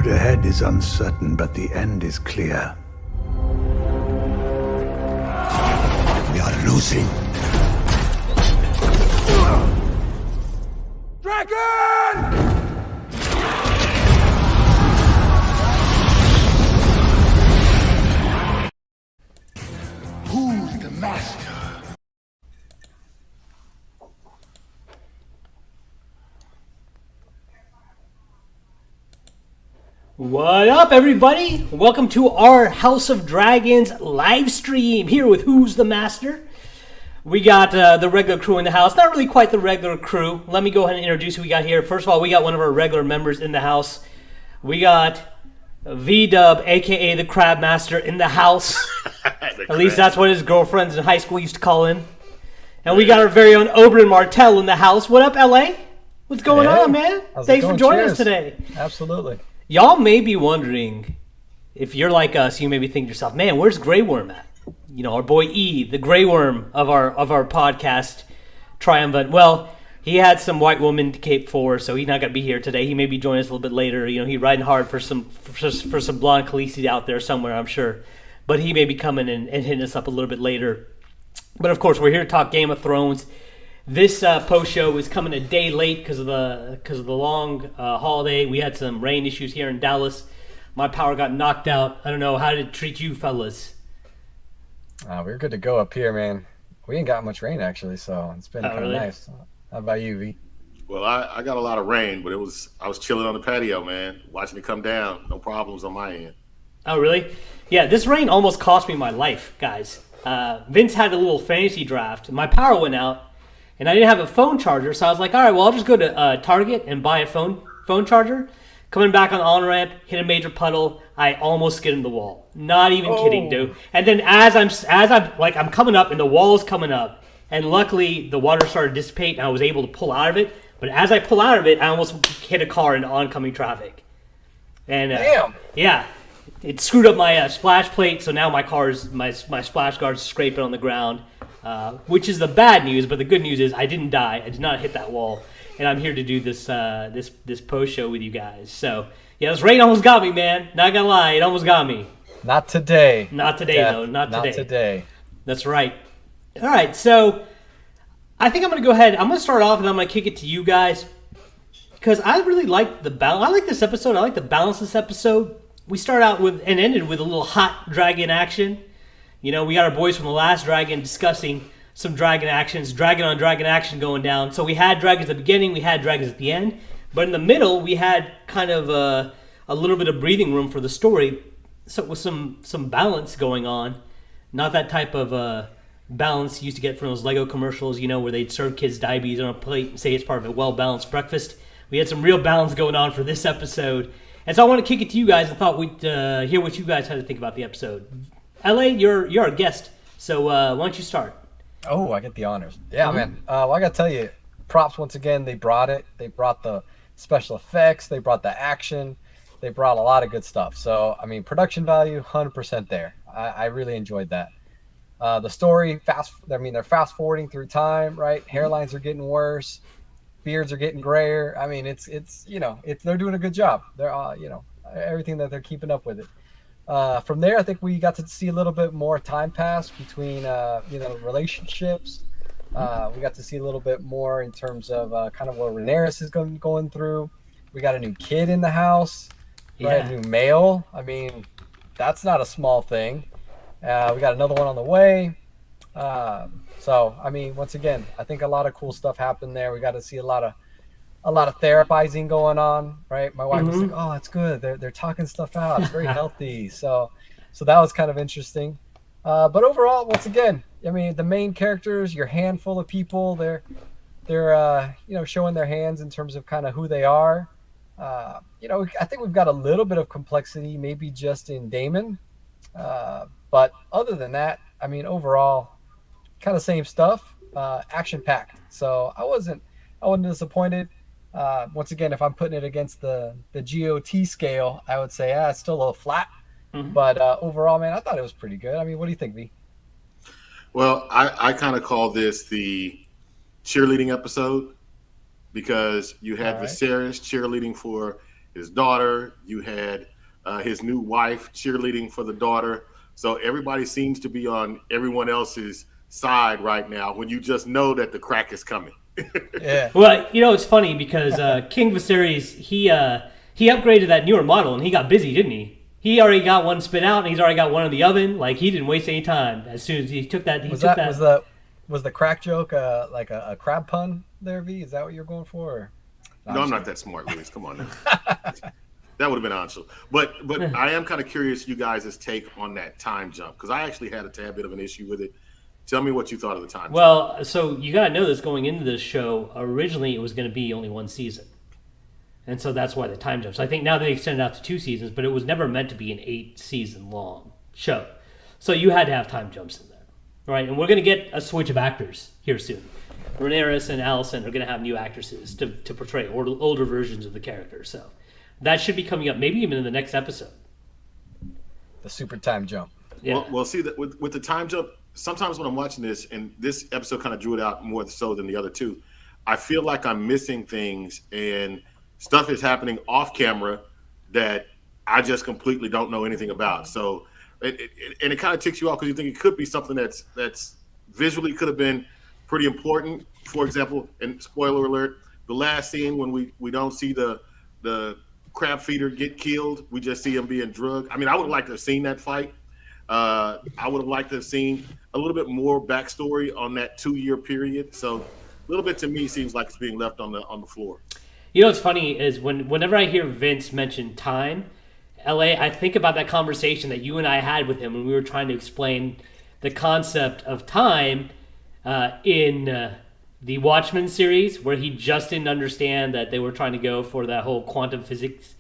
road ahead is uncertain, but the end is clear. We are losing. Dragon! Who's the master? What up, everybody? Welcome to our House of Dragons live stream here with Who's the Master. We got the regular crew in the house. Not really quite the regular crew. Let me go ahead and introduce who we got here. First of all, we got one of our regular members in the house. We got V-Dub, a.k.a. the Crab Master, in the house. At least that's what his girlfriends in high school used to call him. And we got our very own Oberyn Martell in the house. What up, L.A.? What's going on, man? Thanks for joining us today. Absolutely. Y'all may be wondering, if you're like us, you may be thinking to yourself, man, where's Grey Worm at? You know, our boy E, the Grey Worm of our podcast triumvirate. Well, he had some white woman to cape for, so he's not going to be here today. He may be joining us a little bit later. You know, he's riding hard for some blonde Khaleesi out there somewhere, I'm sure. But he may be coming and hitting us up a little bit later. But of course, we're here to talk Game of Thrones. This post show is coming a day late because of the long holiday. We had some rain issues here in Dallas. My power got knocked out. I don't know, how did it treat you fellas? We're good to go up here, man. We ain't got much rain actually, so it's been kind of really? nice. How about you, V? Well, I got a lot of rain, but I was chilling on the patio, man, watching it come down. No problems on my end. Oh, really? Yeah, this rain almost cost me my life, guys. Vince had a little fantasy draft. My power went out, and I didn't have a phone charger, so I was like, all right, well, I'll just go to Target and buy a phone charger. Coming back on the on-ramp, hit a major puddle. I almost skidded in the wall. Not even kidding, dude. And then as I'm coming up, and the wall's coming up, and luckily the water started to dissipate, and I was able to pull out of it. But as I pull out of it, I almost hit a car into oncoming traffic. And Damn. Yeah, it screwed up my splash plate, so now my splash guard's scraping on the ground. Which is the bad news, but the good news is I didn't die. I did not hit that wall, and I'm here to do this post show with you guys. So yeah, this rain almost got me, man. Not gonna lie, it almost got me. Not today. Not today, Death. though. Not today. Not today. That's right. All right, so I think I'm gonna go ahead. I'm gonna start off, and I'm gonna kick it to you guys because I really like the balance. I like this episode. I like the balance of this episode. We start out with and ended with a little hot dragon action. You know, we got our boys from The Last Dragon discussing some dragon actions, dragon on dragon action going down. So we had dragons at the beginning, we had dragons at the end. But in the middle, we had kind of a little bit of breathing room for the story. So with some balance going on. Not that type of balance you used to get from those Lego commercials, you know, where they'd serve kids diabetes on a plate and say it's part of a well-balanced breakfast. We had some real balance going on for this episode. And so I want to kick it to you guys and thought we'd hear what you guys had to think about the episode. LA, you're our guest, so why don't you start? Oh, I get the honors. Yeah, man. Well, I got to tell you, props once again. They brought it. They brought the special effects. They brought the action. They brought a lot of good stuff. So, I mean, production value, 100% there. I really enjoyed that. The story, they're fast forwarding through time, right? Hairlines are getting worse. Beards are getting grayer. I mean, they're doing a good job. They're, everything that they're keeping up with it. From there, I think we got to see a little bit more time pass between, relationships. We got to see a little bit more in terms of kind of what Rhaenyra is going through. We got a new kid in the house, right? A new male. I mean, that's not a small thing. We got another one on the way. So, I mean, once again, I think a lot of cool stuff happened there. We got to see a lot of therapizing going on, right? My wife was like, "Oh, that's good. They're talking stuff out. It's very healthy." So that was kind of interesting. But overall, once again, I mean, the main characters, your handful of people, they're showing their hands in terms of kind of who they are. I think we've got a little bit of complexity, maybe just in Daemon. But other than that, I mean, overall, kind of same stuff. Action packed. So I wasn't disappointed. Once again, if I'm putting it against the GOT scale, I would say it's still a little flat. But overall, man, I thought it was pretty good. I mean, what do you think, V? Well, I kind of call this the cheerleading episode because you had Viserys cheerleading for his daughter. You had his new wife cheerleading for the daughter. So everybody seems to be on everyone else's side right now when you just know that the crack is coming. Yeah. Well, it's funny because King Viserys, he upgraded that newer model and he got busy, didn't he? He already got one spit out and he's already got one in the oven. Like, he didn't waste any time. As soon as he took that, Was the crack joke like a crab pun there, V? Is that what you're going for? Or? No, I'm not that smart, Luis. Come on now. That would have been honest. But I am kind of curious you guys' take on that time jump, because I actually had a tad bit of an issue with it. Tell me what you thought of the time jump. Well, so you got to know this going into this show. Originally, it was going to be only one season. And so that's why the time jumps. I think now they extended out to 2 seasons, but it was never meant to be an 8-season long show. So you had to have time jumps in there. Right? And we're going to get a switch of actors here soon. Rhaenyra and Alicent are going to have new actresses to portray older versions of the characters. So that should be coming up, maybe even in the next episode. The super time jump. Yeah. Well, see, that with the time jump, sometimes when I'm watching this, and this episode kind of drew it out more so than the other two, I feel like I'm missing things and stuff is happening off camera that I just completely don't know anything about. So, it kind of ticks you off because you think it could be something that's visually could have been pretty important. For example, and spoiler alert, the last scene when we don't see the crab feeder get killed, we just see him being drugged. I mean, I would like to have seen that fight. I would have liked to have seen a little bit more backstory on that 2-year period. So, a little bit to me seems like it's being left on the floor. What's funny is whenever I hear Vince mention time, LA, I think about that conversation that you and I had with him when we were trying to explain the concept of time in the Watchmen series, where he just didn't understand that they were trying to go for that whole quantum physics,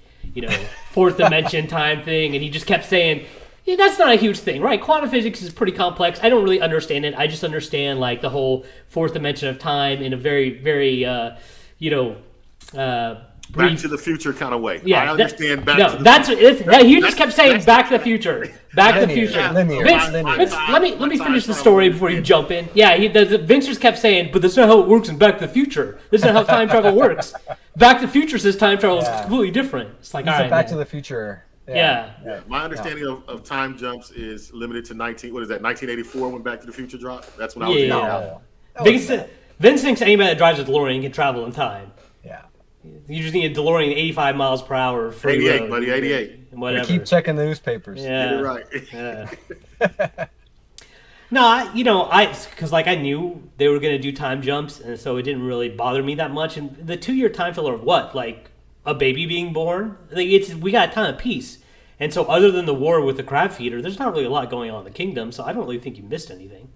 fourth dimension time thing, and he just kept saying, yeah, that's not a huge thing, right? Quantum physics is pretty complex. I don't really understand it. I just understand like the whole fourth dimension of time in a very, very, Back to the Future kind of way. Yeah, I understand Back to the Future. He just kept saying Back to the Future. Back to the Future. Linear. Vince, let me finish the story before you jump in. Yeah, Vince just kept saying, but that's not how it works in Back to the Future. This is not how time travel works. Back to the Future says time travel is completely different. It's like, all right, Back to the Future. Yeah. My understanding of time jumps is limited to 1984 when Back to the Future dropped. That's when I was young. Vince thinks anybody that drives a DeLorean can travel in time. Yeah. You just need a DeLorean 85 miles per hour. 88, road, buddy, 88. Whatever. Keep checking the newspapers. Yeah. You're right. Yeah. No, because I knew they were going to do time jumps, and so it didn't really bother me that much. And the 2-year time filler of what? Like a baby being born? Like we got a ton of peace. And so other than the war with the crab feeder, there's not really a lot going on in the kingdom, so I don't really think you missed anything.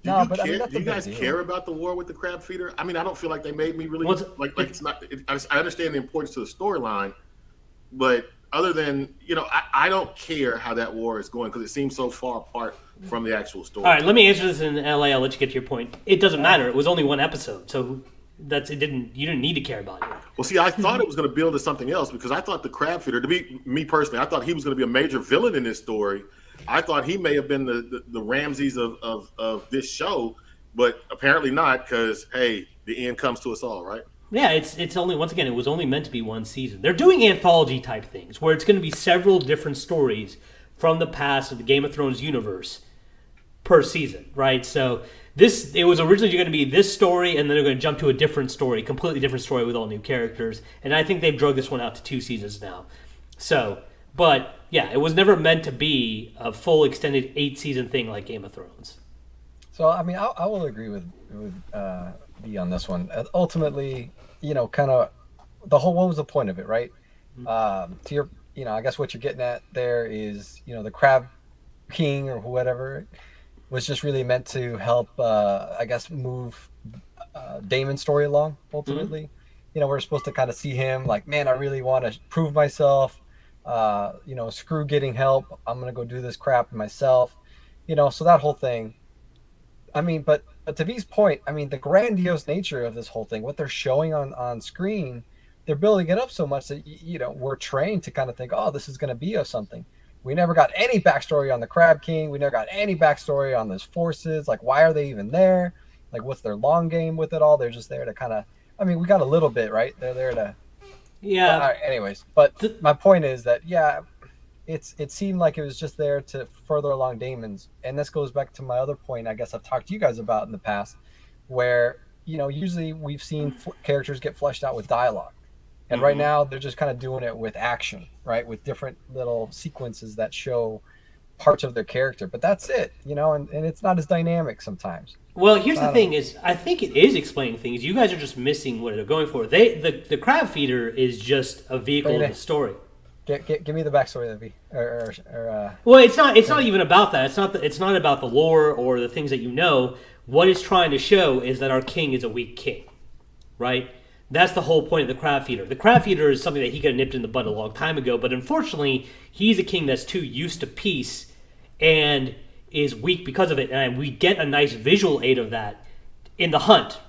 Do you guys care about the war with the crab feeder? I mean, I don't feel like they made me really like it's not. I understand the importance to the storyline, but other than I don't care how that war is going because it seems so far apart from the actual story. All right, let me answer this in LA. I'll let you get to your point. It doesn't matter. It was only one episode, so that's it. You didn't need to care about it. Well, see, I thought it was going to build to something else because I thought the crab feeder, to be me personally, I thought he was going to be a major villain in this story. I thought he may have been the Ramses of this show, but apparently not because, hey, the end comes to us all, right? Yeah, it's only, once again, it was only meant to be one season. They're doing anthology type things where it's going to be several different stories from the past of the Game of Thrones universe per season, right? So it was originally going to be this story, and then they're going to jump to a different story, completely different story with all new characters. And I think they've drug this one out to 2 seasons now. So, but yeah, it was never meant to be a full extended 8-season thing like Game of Thrones. So I mean, I will agree with B on this one. Ultimately, kind of the whole. What was the point of it, right? To your, I guess what you're getting at there is, the Crab King or whatever was just really meant to help, I guess, move Damon's story along. Ultimately, we're supposed to kind of see him like, man, I really want to prove myself. Screw getting help. I'm gonna go do this crap myself. So that whole thing. I mean, but to V's point, I mean, the grandiose nature of this whole thing, what they're showing on screen, they're building it up so much that, we're trained to kind of think, oh, this is going to be something. We never got any backstory on the Crab King. We never got any backstory on those forces. Like, why are they even there? Like, what's their long game with it all? They're just there to kind of, I mean, we got a little bit, right? They're there to Yeah. All right, anyways, but my point is that it seemed like it was just there to further along Damon's, and this goes back to my other point. I guess I've talked to you guys about in the past, where usually we've seen characters get fleshed out with dialogue, and right now they're just kind of doing it with action, right, with different little sequences that show parts of their character, but that's it, and it's not as dynamic sometimes. Well, here's the thing: is I think it is explaining things. You guys are just missing what they're going for. The crab feeder is just a vehicle of the story. Give me the backstory of the Well, it's not even about that. It's not about the lore or the things that you know. What it's trying to show is that our king is a weak king, right? That's the whole point of the crab feeder. The crab feeder is something that he could have nipped in the bud a long time ago, but unfortunately, he's a king that's too used to peace and is weak because of it. And we get a nice visual aid of that in the hunt.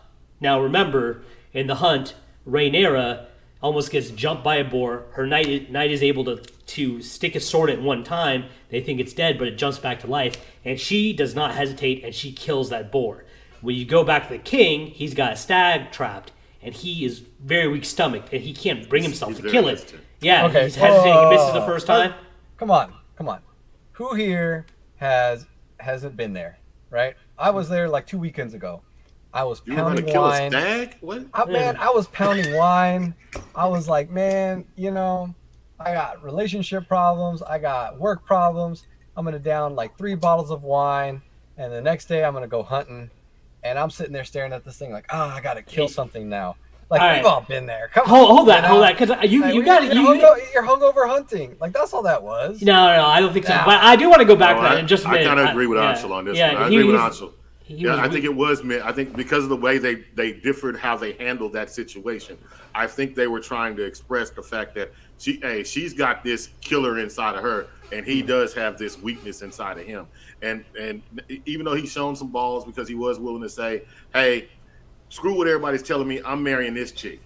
Now, remember, in the hunt, Rhaenyra almost gets jumped by a boar. Her knight is able to stick a sword at one time. They think it's dead, but it jumps back to life. And she does not hesitate, and she kills that boar. When you go back to the king, he's got a stag trapped, and he is very weak stomached, and he can't bring himself to kill it. Yeah, okay. He's hesitating. He misses the first time. Come on. Who here hasn't been there, right? I was there like 2 weekends ago. I was pounding wine. You were going to kill a stag? What? Man, I was pounding wine. I was like, man, I got relationship problems. I got work problems. I'm going to down like 3 bottles of wine. And the next day I'm going to go hunting. And I'm sitting there staring at this thing like, I got to kill something now. Like, we've all been there. Come on. Hold that. Because you got it. You're hungover hunting. Like, that's all that was. No, I don't think so. But I do want to go back to that in just a minute. I kind of agree with Ansel on this one. I agree with Ansel. I think it was meant. I think because of the way they differed how they handled that situation, I think they were trying to express the fact that she's got this killer inside of her, and he does have this weakness inside of him. And even though he's shown some balls because he was willing to say, "Hey, screw what everybody's telling me, I'm marrying this chick,"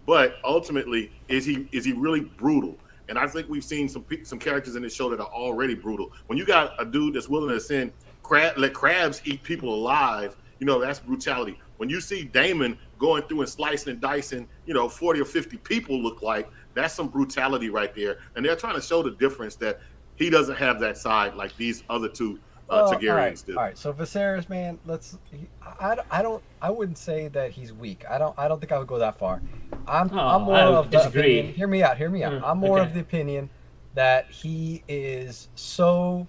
but ultimately, is he really brutal? And I think we've seen some characters in this show that are already brutal. When you got a dude that's willing to send let crabs eat people alive, that's brutality. When you see Daemon going through and slicing and dicing, 40 or 50 people look like, that's some brutality right there. And they're trying to show the difference that he doesn't have that side like these other two Targaryens do. All right. So Viserys, man, I wouldn't say that he's weak. I don't think I would go that far. I'm more of the opinion. Hear me out. I'm more of the opinion that he is so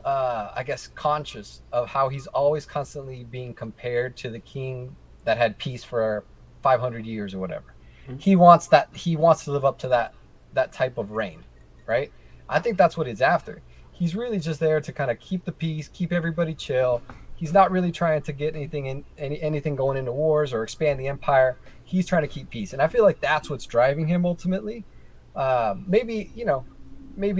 I guess conscious of how he's always constantly being compared to the king that had peace for 500 years or whatever. Mm-hmm. He wants to live up to that type of reign, right? I think that's what he's after. He's really just there to kind of keep the peace, keep everybody chill. He's not really trying to get anything going into wars or expand the empire. He's trying to keep peace, and I feel like that's what's driving him ultimately. Maybe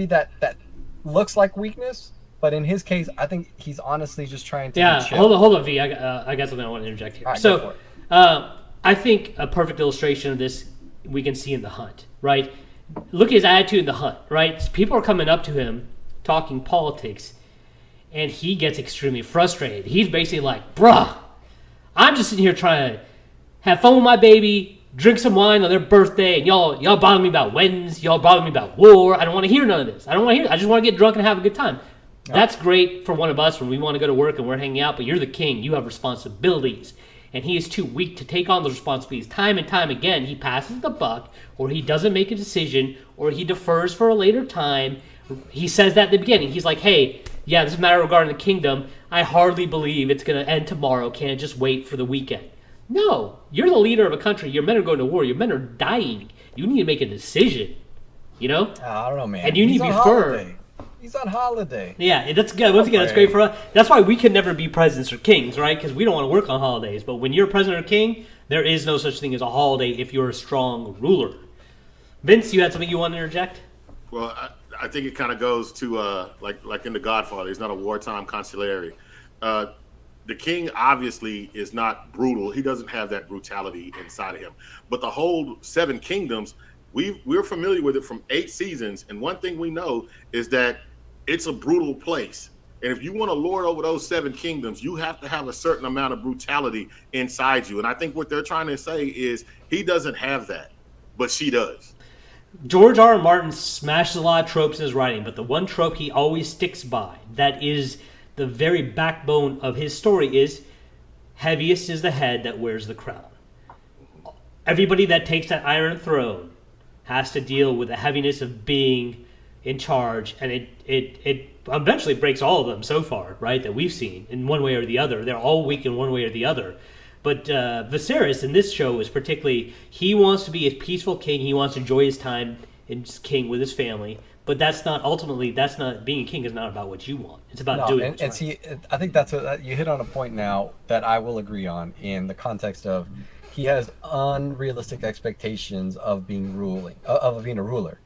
that looks like weakness. But in his case, I think he's honestly just trying to be chill. Hold on, V. I got something I want to interject here. Right, I think a perfect illustration of this we can see in the hunt, right? Look at his attitude in the hunt, right? People are coming up to him talking politics, and he gets extremely frustrated. He's basically like, bruh, I'm just sitting here trying to have fun with my baby, drink some wine on their birthday, and y'all bother me about weddings, y'all bother me about war. I don't want to hear none of this. I just want to get drunk and have a good time. That's great for one of us when we want to go to work and we're hanging out, but you're the king. You have responsibilities. And he is too weak to take on those responsibilities. Time and time again, he passes the buck, or he doesn't make a decision, or he defers for a later time. He says that at the beginning. He's like, hey, this is a matter regarding the kingdom. I hardly believe it's going to end tomorrow. Can I just wait for the weekend? No, you're the leader of a country. Your men are going to war. Your men are dying. You need to make a decision, I don't know, man. And you need to be firm. He's on holiday. Yeah, that's good. Once again, that's great for us. That's why we can never be presidents or kings, right? Because we don't want to work on holidays. But when you're president or king, there is no such thing as a holiday if you're a strong ruler. Vince, you had something you want to interject? Well, I think it kind of goes to like in The Godfather. He's not a wartime consigliere. The king obviously is not brutal. He doesn't have that brutality inside of him. But the whole 7 kingdoms, we're familiar with it from 8 seasons. And one thing we know is that it's a brutal place. And if you want to lord over those 7 kingdoms, you have to have a certain amount of brutality inside you. And I think what they're trying to say is he doesn't have that, but she does. George R. R. Martin smashes a lot of tropes in his writing, but the one trope he always sticks by, that is the very backbone of his story, is heaviest is the head that wears the crown. Everybody that takes that Iron Throne has to deal with the heaviness of being in charge, and it eventually breaks all of them so far, right, that we've seen in one way or the other. They're all weak in one way or the other. But Viserys in this show is particularly, he wants to be a peaceful king. He wants to enjoy his time as king with his family. But that's not, ultimately, that's not, being a king is not about what you want. It's about doing what's right. See, I think that's you hit on a point now that I will agree on in the context of he has unrealistic expectations of being being a ruler,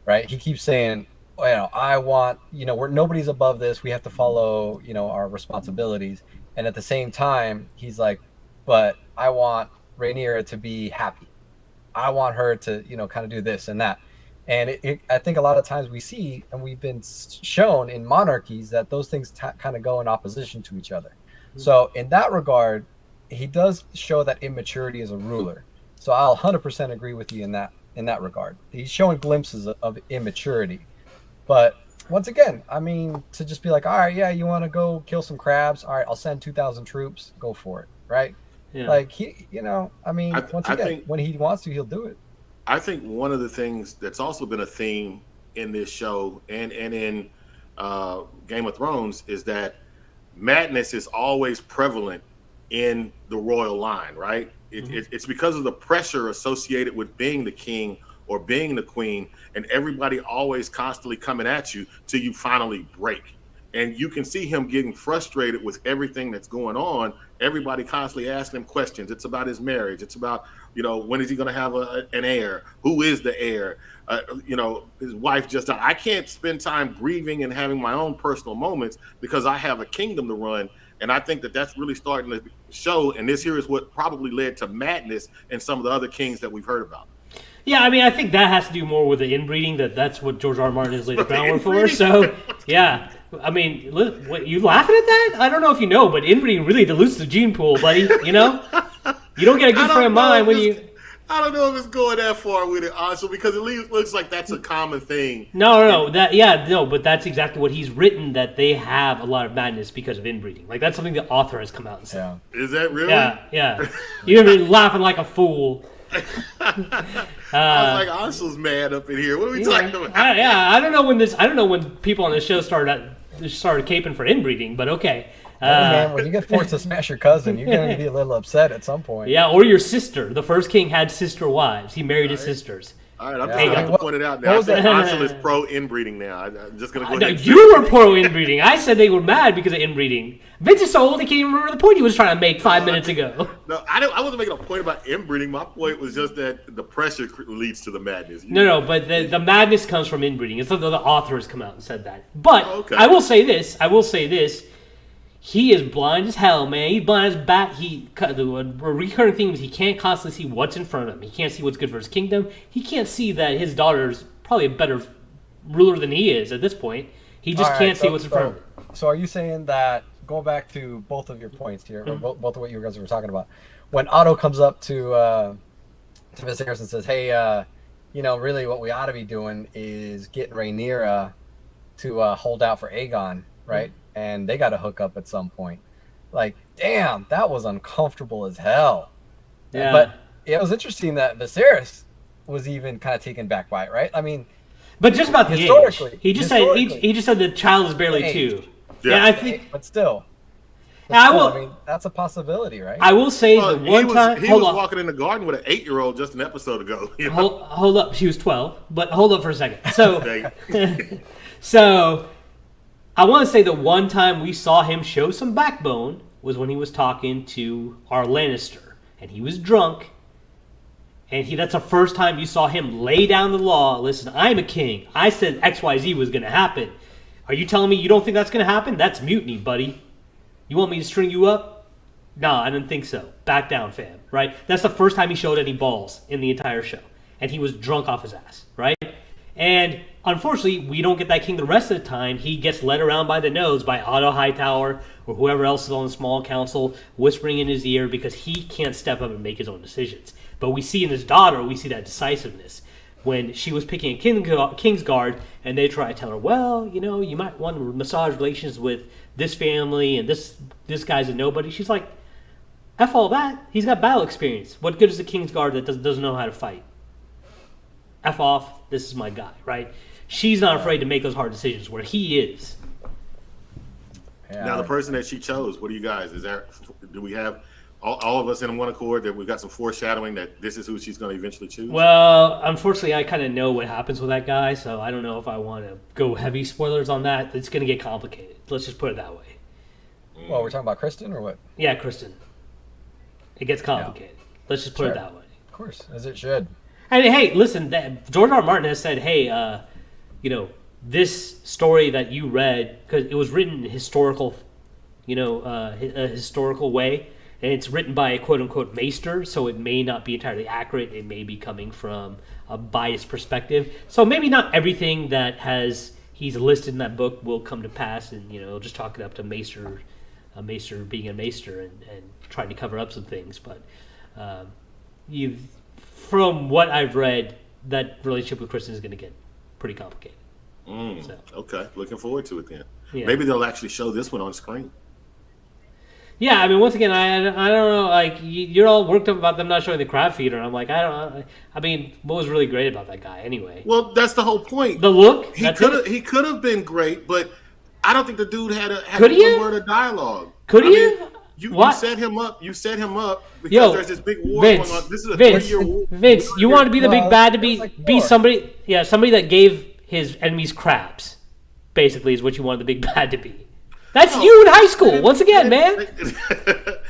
right? He keeps saying, I want, nobody's above this. We have to follow, our responsibilities. And at the same time, he's like, but I want Rhaenyra to be happy. I want her to, kind of do this and that. And I think a lot of times we see, and we've been shown in monarchies, that those things kind of go in opposition to each other. Mm-hmm. So in that regard, he does show that immaturity as a ruler. So I'll 100% agree with you in that regard. He's showing glimpses of immaturity. But once again, I mean, to just be like, all right, yeah, you want to go kill some crabs? All right, I'll send 2,000 troops. Go for it, right? Yeah. Like, when he wants to, he'll do it. I think one of the things that's also been a theme in this show and in Game of Thrones is that madness is always prevalent in the royal line, right? It's because of the pressure associated with being the king or being the queen, and everybody always constantly coming at you till you finally break. And you can see him getting frustrated with everything that's going on. Everybody constantly asking him questions. It's about his marriage. It's about, when is he going to have an heir? Who is the heir? His wife just died. I can't spend time grieving and having my own personal moments because I have a kingdom to run. And I think that that's really starting to show. And this here is what probably led to madness in some of the other kings that we've heard about. Yeah, I mean, I think that has to do more with the inbreeding. That's what George R. R. Martin has laid the groundwork for. So, yeah. I mean, what, you laughing at that? I don't know if you know, but inbreeding really dilutes the gene pool, buddy. You don't get a good frame of mind when you... I don't know if it's going that far with it, also, because it looks like that's a common thing. No, but that's exactly what he's written, that they have a lot of madness because of inbreeding. Like, that's something the author has come out and said. Yeah. Is that really? Yeah. You're laughing like a fool. I was like, Ansel's mad up in here. What are we talking about? I don't know when people on this show started caping for inbreeding, but okay. Man, when you get forced to smash your cousin, you're going to be a little upset at some point. Yeah, or your sister. The first king had sister wives. He married his sisters. All right, I'm just going to point it out now. I think Ansel is pro-inbreeding now. I'm just going to go ahead and you were pro-inbreeding. I said they were mad because of inbreeding. Vince is so old he can't even remember the point he was trying to make 5 minutes ago. No, I wasn't making a point about inbreeding. My point was just that the pressure leads to the madness. No, but the madness comes from inbreeding. It's like the author has come out and said that. But I will say this. He is blind as hell, man. He's blind as bat. The recurring theme is he can't constantly see what's in front of him. He can't see what's good for his kingdom. He can't see that his daughter's probably a better ruler than he is at this point. He just can't see what's in front of him. So are you saying that, going back to both of your points here, or both of what you guys were talking about, when Otto comes up to Viserys and says, hey, really what we ought to be doing is getting Rhaenyra to hold out for Aegon, right? And they got to hook up at some point. Like, damn, that was uncomfortable as hell. Yeah. But it was interesting that Viserys was even kind of taken back by it, right? I mean, but just about the age. He just said the child is barely 2. Yeah, I think. But still. I mean, that's a possibility, right? I will say the one time he was walking in the garden with an 8-year-old just an episode ago. Hold up, she was 12. But hold up for a second. So, I want to say the one time we saw him show some backbone was when he was talking to our Lannister, and he was drunk. And that's the first time you saw him lay down the law. Listen, I'm a king. I said XYZ was going to happen. Are you telling me you don't think that's going to happen? That's mutiny, buddy. You want me to string you up? Nah, I didn't think so. Back down, fam. Right? That's the first time he showed any balls in the entire show. And he was drunk off his ass. Right? And unfortunately, we don't get that king the rest of the time. He gets led around by the nose by Otto Hightower or whoever else is on the small council whispering in his ear because he can't step up and make his own decisions. But we see in his daughter, we see that decisiveness. when she was picking a King's Guard, and they try to tell her, well, you might want to massage relations with this family, and this guy's a nobody. She's like, F all that. He's got battle experience. What good is a King's Guard that doesn't know how to fight? F off. This is my guy, right? She's not afraid to make those hard decisions where he is. Yeah. Now, the person that she chose, what do you guys? Do we have all of us in one accord that we've got some foreshadowing that this is who she's going to eventually choose? Well, unfortunately, I kind of know what happens with that guy, so I don't know if I want to go heavy spoilers on that. It's going to get complicated. Let's just put it that way. Well, we're talking about Kristen or what? Yeah, Kristen. It gets complicated. Yeah. Let's just put it that way. Of course, as it should. And hey, listen, George R. R. Martin has said, hey, this story that you read, because it was written in historical, a historical way, and it's written by a quote-unquote maester, so it may not be entirely accurate. It may be coming from a biased perspective. So maybe not everything that he's listed in that book will come to pass, and, just talk it up to maester being a maester and trying to cover up some things. But from what I've read, that relationship with Kristen is going to get pretty complicated. So. Okay, looking forward to it then. Yeah. Maybe they'll actually show this one on screen. Yeah, I mean, once again, I don't know. Like, you're all worked up about them not showing the crab feeder. I'm like, I mean, what was really great about that guy anyway? Well, that's the whole point. The look. He could have been great, but I don't think the dude had one word of dialogue. Could he? You set him up. You set him up because there's this big war going on. This is a 3-year war. Vince, you want to be the big bad to be somebody? Yeah, somebody that gave his enemies crabs. Basically, is what you wanted the big bad to be. That's you in high school. Once again, man.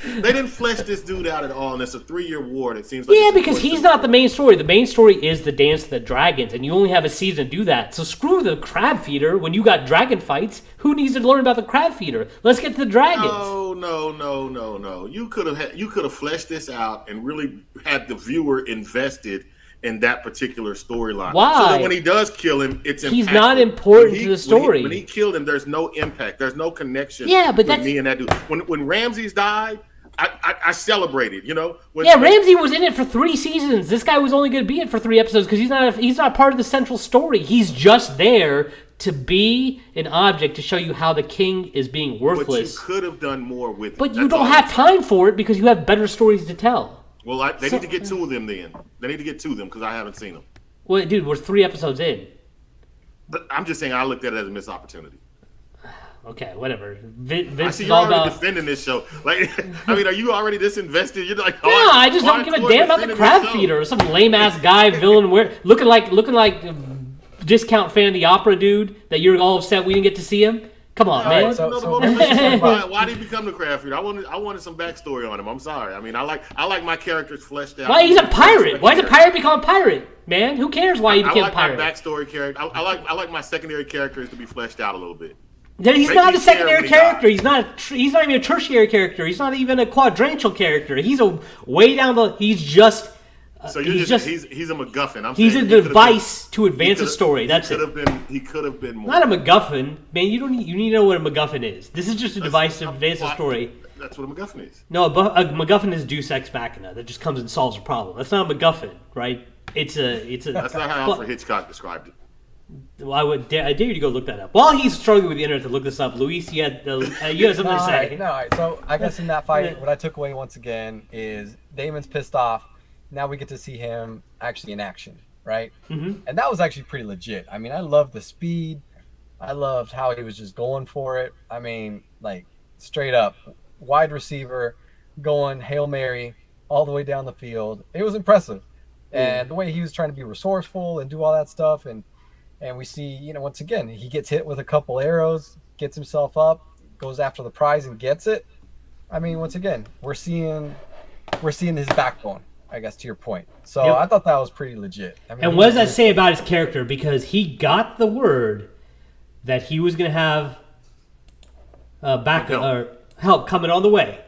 They didn't flesh this dude out at all, and it's a 3-year war. And it seems like because he's not the main story. The main story is the Dance of the Dragons, and you only have a season to do that. So screw the crab feeder. When you got dragon fights, who needs to learn about the crab feeder? Let's get to the dragons. No. You could have fleshed this out and really had the viewer invested in that particular storyline. Why? So that when he does kill him, it's impactful. He's not important to the story. When he killed him, there's no impact. There's no connection. Yeah, but between me and that dude. When Ramses died, I celebrated. Ramsey was in it for 3 seasons. This guy was only going to be in for 3 episodes because he's not part of the central story. He's just there to be an object to show you how the king is being worthless. But you could have done more with it. But you don't have time for it because you have better stories to tell. Well, they need to get 2 of them then. They need to get 2 of them because I haven't seen them. Well, dude, we're 3 episodes in. But I'm just saying I looked at it as a missed opportunity. Okay, whatever. I see you're already defending this show. Like, I mean, are you already this invested? You're like, I just don't give a damn about the crab feeder. Some lame ass guy villain looking like discount fan of the opera dude that you're all upset we didn't get to see him. Come on, man. Why did he become the crab feeder? I wanted some backstory on him. I'm sorry. I mean, I like my characters fleshed out. Why he's a pirate? Why did a pirate become a pirate? Man, who cares why he became a pirate? I like my backstory character. I like my secondary characters to be fleshed out a little bit. He's not a secondary character. He's not even a tertiary character. He's not even a quadrantial character. He's a way down the. He's just. So he's a MacGuffin. He's a device to advance a story. That's it. He could have been more. Not a MacGuffin, man. You need to know what a MacGuffin is. This is just a device to advance a story. That's what a MacGuffin is. No, a MacGuffin is Deus Ex Machina that just comes and solves a problem. That's not a MacGuffin, right? It's a. That's not how Alfred Hitchcock described it. Well, I dare you to go look that up. While he's struggling with the internet to look this up, Luis, you had something to say. All right. So I guess in that fight, what I took away once again is Damon's pissed off. Now we get to see him actually in action, right? Mm-hmm. And that was actually pretty legit. I mean, I loved the speed. I loved how he was just going for it. I mean, like, straight up, wide receiver, going Hail Mary all the way down the field. It was impressive. And the way he was trying to be resourceful and do all that stuff. And we see, once again, he gets hit with a couple arrows, gets himself up, goes after the prize and gets it. I mean, once again, we're seeing his backbone, I guess, to your point. So yep. I thought that was pretty legit. I mean, and what does that say about his character? Because he got the word that he was going to have help coming on the way,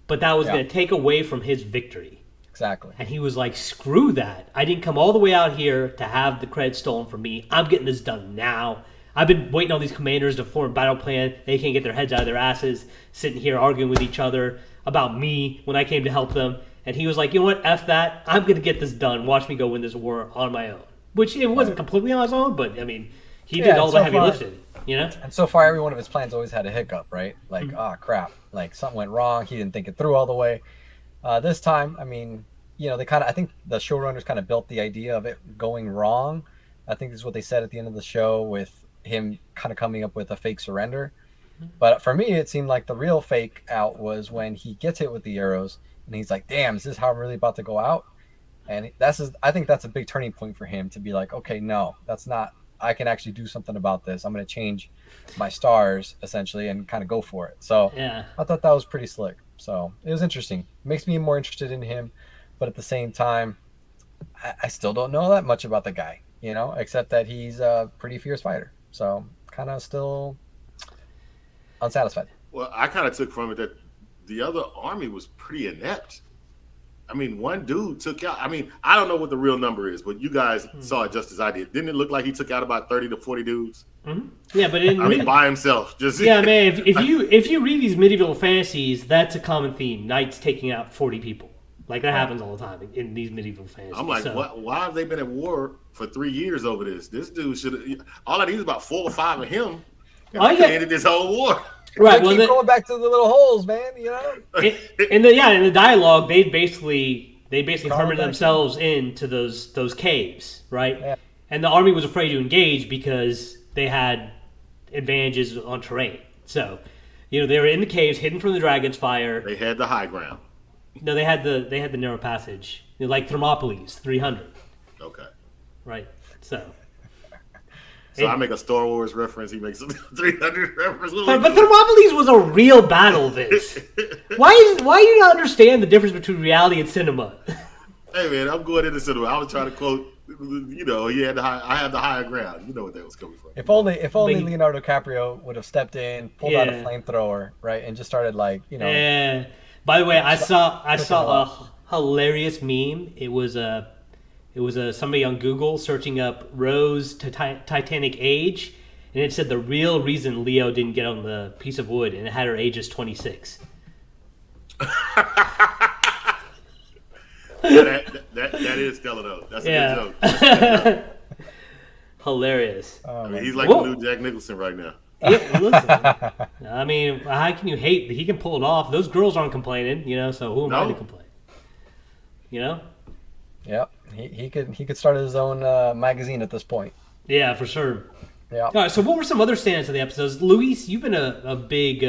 but that was going to take away from his victory. Exactly. And he was like, screw that. I didn't come all the way out here to have the credit stolen from me. I'm getting this done now. I've been waiting on these commanders to form a battle plan. They can't get their heads out of their asses, sitting here arguing with each other about me when I came to help them. And he was like, you know what? F that. I'm going to get this done. Watch me go win this war on my own. which it wasn't completely on his own, but I mean, he did all the heavy lifting, you know. And so far, every one of his plans always had a hiccup, right? Like, crap, like something went wrong. He didn't think it through all the way. This time, I mean, I think the showrunners kind of built the idea of it going wrong. I think this is what they said at the end of the show with him kind of coming up with a fake surrender. But for me, it seemed like the real fake out was when he gets hit with the arrows and he's like, damn, is this how I'm really about to go out? And I think that's a big turning point for him to be like, okay, no, that's not, I can actually do something about this. I'm going to change my stars essentially and kind of go for it. So yeah. I thought that was pretty slick. So it was interesting. It makes me more interested in him. But at the same time, I still don't know that much about the guy, except that he's a pretty fierce fighter. So kind of still unsatisfied. Well, I kind of took from it that the other army was pretty inept. I mean, one dude took out, I don't know what the real number is, but you guys saw it just as I did. Didn't it look like he took out about 30 to 40 dudes? Mm-hmm. Yeah, but by himself. Yeah, man, if you read these medieval fantasies, that's a common theme. Knights taking out 40 people. Like, that happens all the time in these medieval fantasies. I'm like, why have they been at war for 3 years over this? This dude should have, all I need is about 4 or 5 of him. And ended this whole war. Right. Well, keep going back to the little holes, man. In the dialogue, they basically permanent themselves into those caves, right? Yeah. And the army was afraid to engage because they had advantages on terrain. So, they were in the caves, hidden from the dragon's fire. They had the high ground. No, they had the narrow passage, like Thermopylae, 300. Okay. Right. So I make a Star Wars reference. He makes a 300 reference. But Thermopylae was a real battle, Vince. Why do you not understand the difference between reality and cinema? Hey man, I'm going into cinema. I was trying to quote. He had I had the higher ground. You know what that was coming from. If only Leonardo DiCaprio would have stepped in, pulled out a flamethrower, right, and just started Yeah. By the way, I saw a hilarious meme. It was somebody on Google searching up Rose to Titanic age, and it said the real reason Leo didn't get on the piece of wood, and it had her age as 26. that is stellar though. That's a good joke. Hilarious. He's like the new Jack Nicholson right now. Yeah, listen. How can you hate that he can pull it off? Those girls aren't complaining, so who am I to complain? Yep, he could start his own magazine at this point. Yeah, for sure. Yeah. All right. So, what were some other standouts of the episodes? Luis, you've been a big.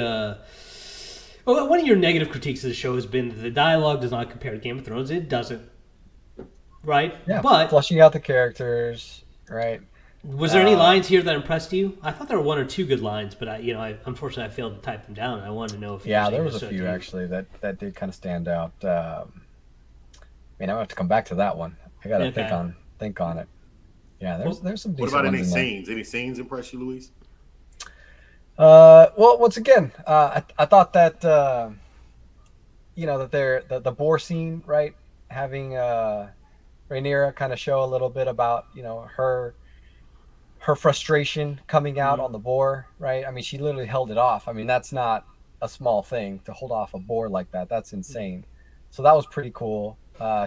One of your negative critiques of the show has been that the dialogue does not compare to Game of Thrones. It doesn't. Right. Yeah. But fleshing out the characters. Right. Was there any lines here that impressed you? I thought there were 1 or 2 good lines, but I unfortunately I failed to type them down. I wanted to know if there was a few actually that did kind of stand out. I'm gonna have to come back to that one. I gotta think on it. Yeah, there's some decent. What about any ones scenes? Any scenes impress you, Luis? Well, once again, I thought that that the boar scene, right, having Rhaenyra kind of show a little bit about her frustration coming out on the boar, right? She literally held it off. That's not a small thing to hold off a boar like that. That's insane. So that was pretty cool.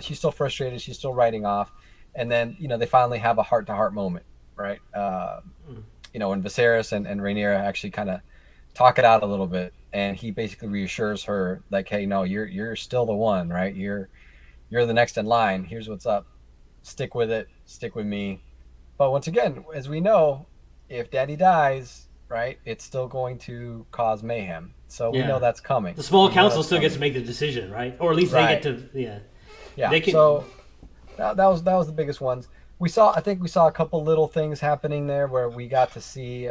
She's still frustrated. She's still writing off. And then, they finally have a heart-to-heart moment, right? When Viserys and Rhaenyra actually kind of talk it out a little bit. And he basically reassures her, like, hey, no, you're still the one, right? You're the next in line. Here's what's up. Stick with it. Stick with me. But once again, as we know, if Daddy dies, right, it's still going to cause mayhem. So we know that's coming. The small council still gets to make the decision, right? Or at least they get to, Yeah. So that was the biggest ones. I think we saw a couple little things happening there where we got to see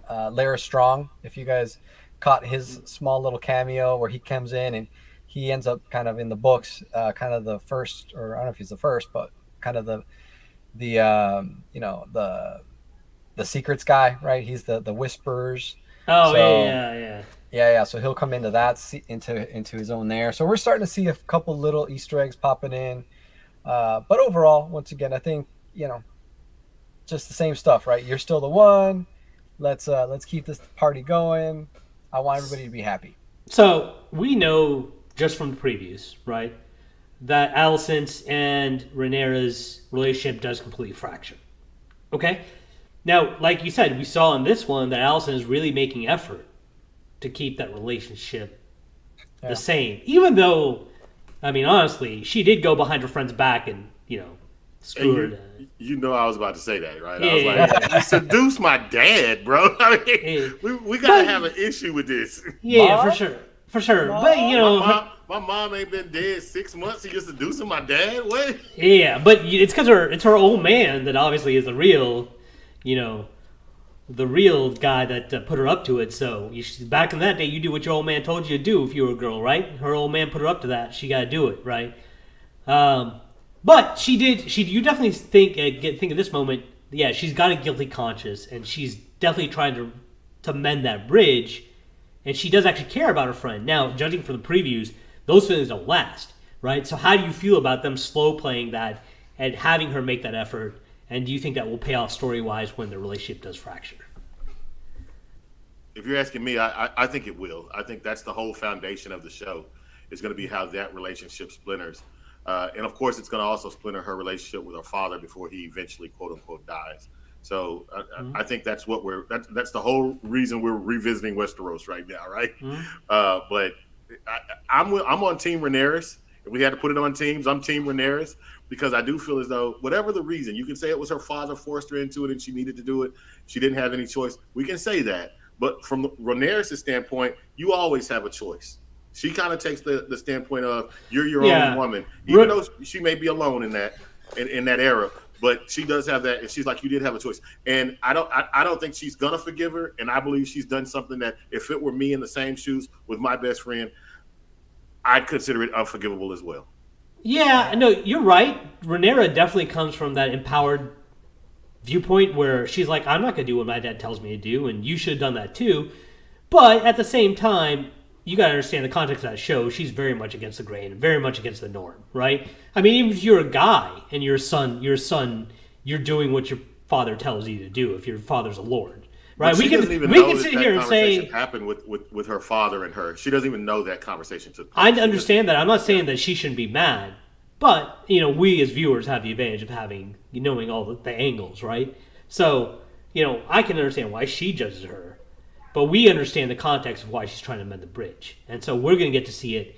Larys Strong. If you guys caught his small little cameo where he comes in and he ends up kind of in the books, kind of the first, or I don't know if he's the first, but kind of the secrets guy, right? He's the whisperers. Oh, yeah. So he'll come into that, into his own there. So we're starting to see a couple little Easter eggs popping in. But overall, once again, I think just the same stuff, right? You're still the one. Let's keep this party going. I want everybody to be happy. So we know just from the previews, right, that Alicent's and Rhaenyra's relationship does completely fracture. Okay? Now, like you said, we saw in this one that Alicent is really making effort to keep that relationship the same. Even though, I mean, honestly, she did go behind her friend's back and, screw her. You know I was about to say that, right? Yeah, I was like, you seduced my dad, bro. I mean, we got to have an issue with this. Yeah, Mom? for sure. For sure. Mom? But, My mom ain't been dead 6 months. You're seducing my dad? What? yeah, but it's because it's her old man that obviously is the real, the real guy that put her up to it. So back in that day, you do what your old man told you to do if you were a girl, right? Her old man put her up to that. She got to do it, right? But she did. You definitely think of this moment. Yeah, she's got a guilty conscience, and she's definitely trying to mend that bridge. And she does actually care about her friend. Now, judging from the previews, those feelings don't last, right? So how do you feel about them slow playing that and having her make that effort? And do you think that will pay off story-wise when the relationship does fracture? If you're asking me, I think it will. I think that's the whole foundation of the show is going to be how that relationship splinters. And, of course, it's going to also splinter her relationship with her father before he eventually, quote-unquote, dies. So I think that's what that's the whole reason we're revisiting Westeros right now, right? But I'm on Team Rhaenyra. If we had to put it on teams, I'm Team Rhaenyra because I do feel as though whatever the reason, you can say it was her father forced her into it and she needed to do it. She didn't have any choice. We can say that. But from Rhaenyra's standpoint, you always have a choice. She kind of takes the standpoint of you're your own woman, even though she may be alone in that era. But she does have that, and she's like, you did have a choice. And I don't think she's gonna forgive her. And I believe she's done something that, if it were me in the same shoes with my best friend, I'd consider it unforgivable as well. Yeah, no, you're right. Rhaenyra definitely comes from that empowered viewpoint where she's like, I'm not gonna do what my dad tells me to do, and you should have done that too. But at the same time, you got to understand the context of that show. She's very much against the grain, very much against the norm, right? I mean, even if you're a guy and you're a son, you're doing what your father tells you to do if your father's a lord, right? We can sit here and say happened with her father and her. She doesn't even know that conversation took place. I understand that. I'm not saying that she shouldn't be mad, but we as viewers have the advantage of knowing all the angles, right? So I can understand why she judges her. But we understand the context of why she's trying to mend the bridge. And so we're going to get to see it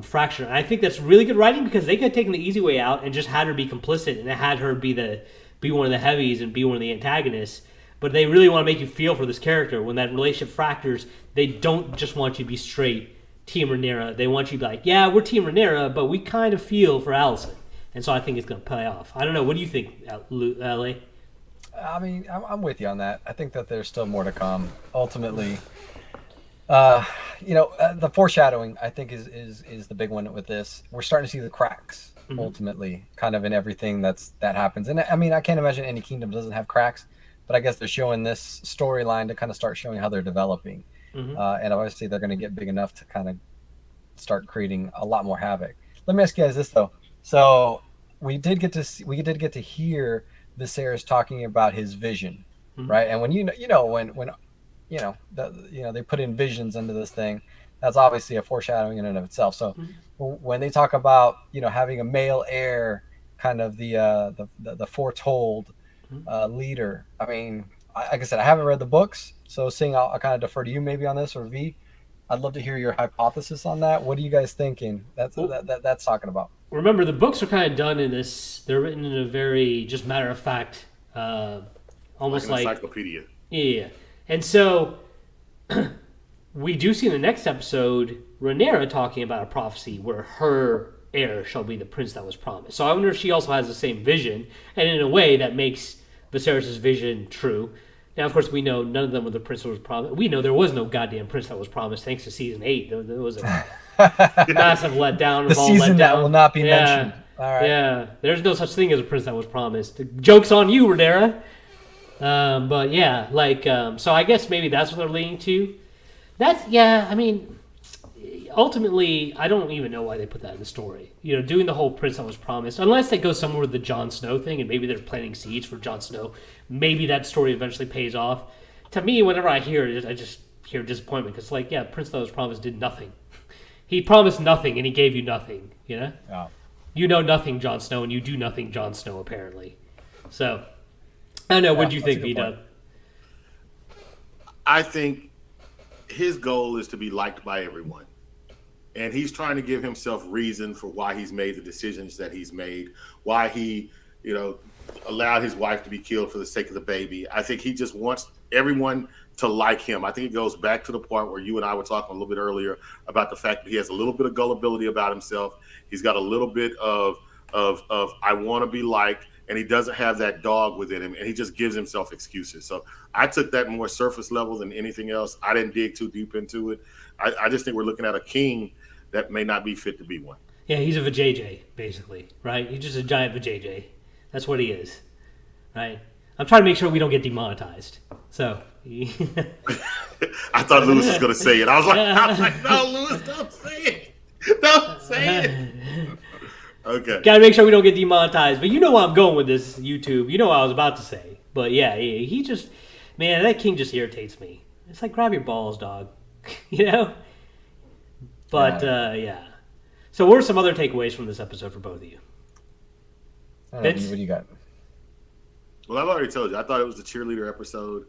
fracture. And I think that's really good writing because they could have taken the easy way out and just had her be complicit and had her be one of the heavies and be one of the antagonists. But they really want to make you feel for this character. When that relationship fractures, they don't just want you to be straight Team Rhaenyra. They want you to be like, yeah, we're Team Rhaenyra, but we kind of feel for Alicent. And so I think it's going to pay off. I don't know. What do you think, L.A.? I mean, I'm with you on that. I think that there's still more to come. Ultimately, the foreshadowing I think is the big one with this. We're starting to see the cracks ultimately, kind of in everything that happens. And I mean, I can't imagine any kingdom doesn't have cracks, but I guess they're showing this storyline to kind of start showing how they're developing. And obviously, they're going to get big enough to kind of start creating a lot more havoc. Let me ask you guys this though. So we did get to hear Viserys talking about his vision, right? And when when they put in visions into this thing, that's obviously a foreshadowing in and of itself. So when they talk about having a male heir, kind of the foretold leader. I mean, like I said, I haven't read the books, so I'll kind of defer to you maybe on this, or V. I'd love to hear your hypothesis on that. What are you guys thinking? That's talking about. Remember, the books are kind of done in this. They're written in a very just matter of fact, almost like encyclopedia. Yeah, and so we do see in the next episode Rhaenyra talking about a prophecy where her heir shall be the prince that was promised. So I wonder if she also has the same vision, and in a way that makes Viserys' vision true. Now, of course, we know none of them were the prince that was promised. We know there was no goddamn prince that was promised, thanks to season 8. There was a massive letdown. The season that will not be mentioned. All right. Yeah, there's no such thing as a prince that was promised. The joke's on you, Rhaenyra. But yeah, so I guess maybe that's what they're leading to. I mean, ultimately, I don't even know why they put that in the story. Doing the whole prince that was promised, unless they go somewhere with the Jon Snow thing, and maybe they're planting seeds for Jon Snow. Maybe that story eventually pays off. To me, whenever I hear it, I just hear disappointment because, prince that was promised did nothing. He promised nothing, and he gave you nothing. Yeah. You know nothing, Jon Snow, and you do nothing, Jon Snow, apparently. So, I don't know. What do you think, V-Dub? I think his goal is to be liked by everyone. And he's trying to give himself reason for why he's made the decisions that he's made, why he, allowed his wife to be killed for the sake of the baby. I think he just wants everyone to like him. I think it goes back to the part where you and I were talking a little bit earlier about the fact that he has a little bit of gullibility about himself. He's got a little bit of I want to be liked, and he doesn't have that dog within him, and he just gives himself excuses. So I took that more surface level than anything else. I didn't dig too deep into it. I just think we're looking at a king that may not be fit to be one. Yeah, he's a vajayjay, basically, right? He's just a giant vajayjay. That's what he is, right? I'm trying to make sure we don't get demonetized. So, I thought Lewis was going to say it. I was like, no, Lewis, don't say it. Don't say it. Okay. Got to make sure we don't get demonetized. But you know where I'm going with this, YouTube. You know what I was about to say. But yeah, he just, man, that king just irritates me. It's like, grab your balls, dog. But, yeah. So what are some other takeaways from this episode for both of you? What do you got? Well, I've already told you. I thought it was the cheerleader episode.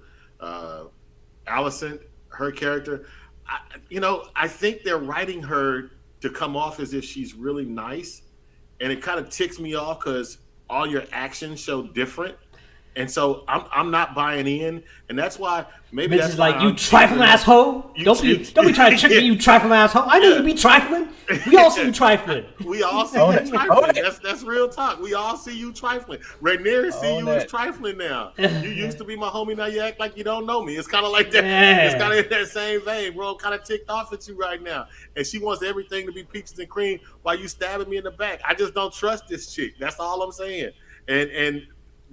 Allison, her character, I think they're writing her to come off as if she's really nice. And it kind of ticks me off because all your actions show different. And so I'm not buying in, and that's why maybe Vince is like, you trifling asshole. Don't be trying to trick me, you trifling asshole. I know you be trifling. We all see you trifling. We all see you trifling. That's real talk. We all see you trifling. Rhaenyra see you as trifling now. You used to be my homie, now you act like you don't know me. It's kind of like that. Yeah. It's kind of in that same vein, bro. I'm kind of ticked off at you right now, and she wants everything to be peaches and cream while you stabbing me in the back. I just don't trust this chick. That's all I'm saying. And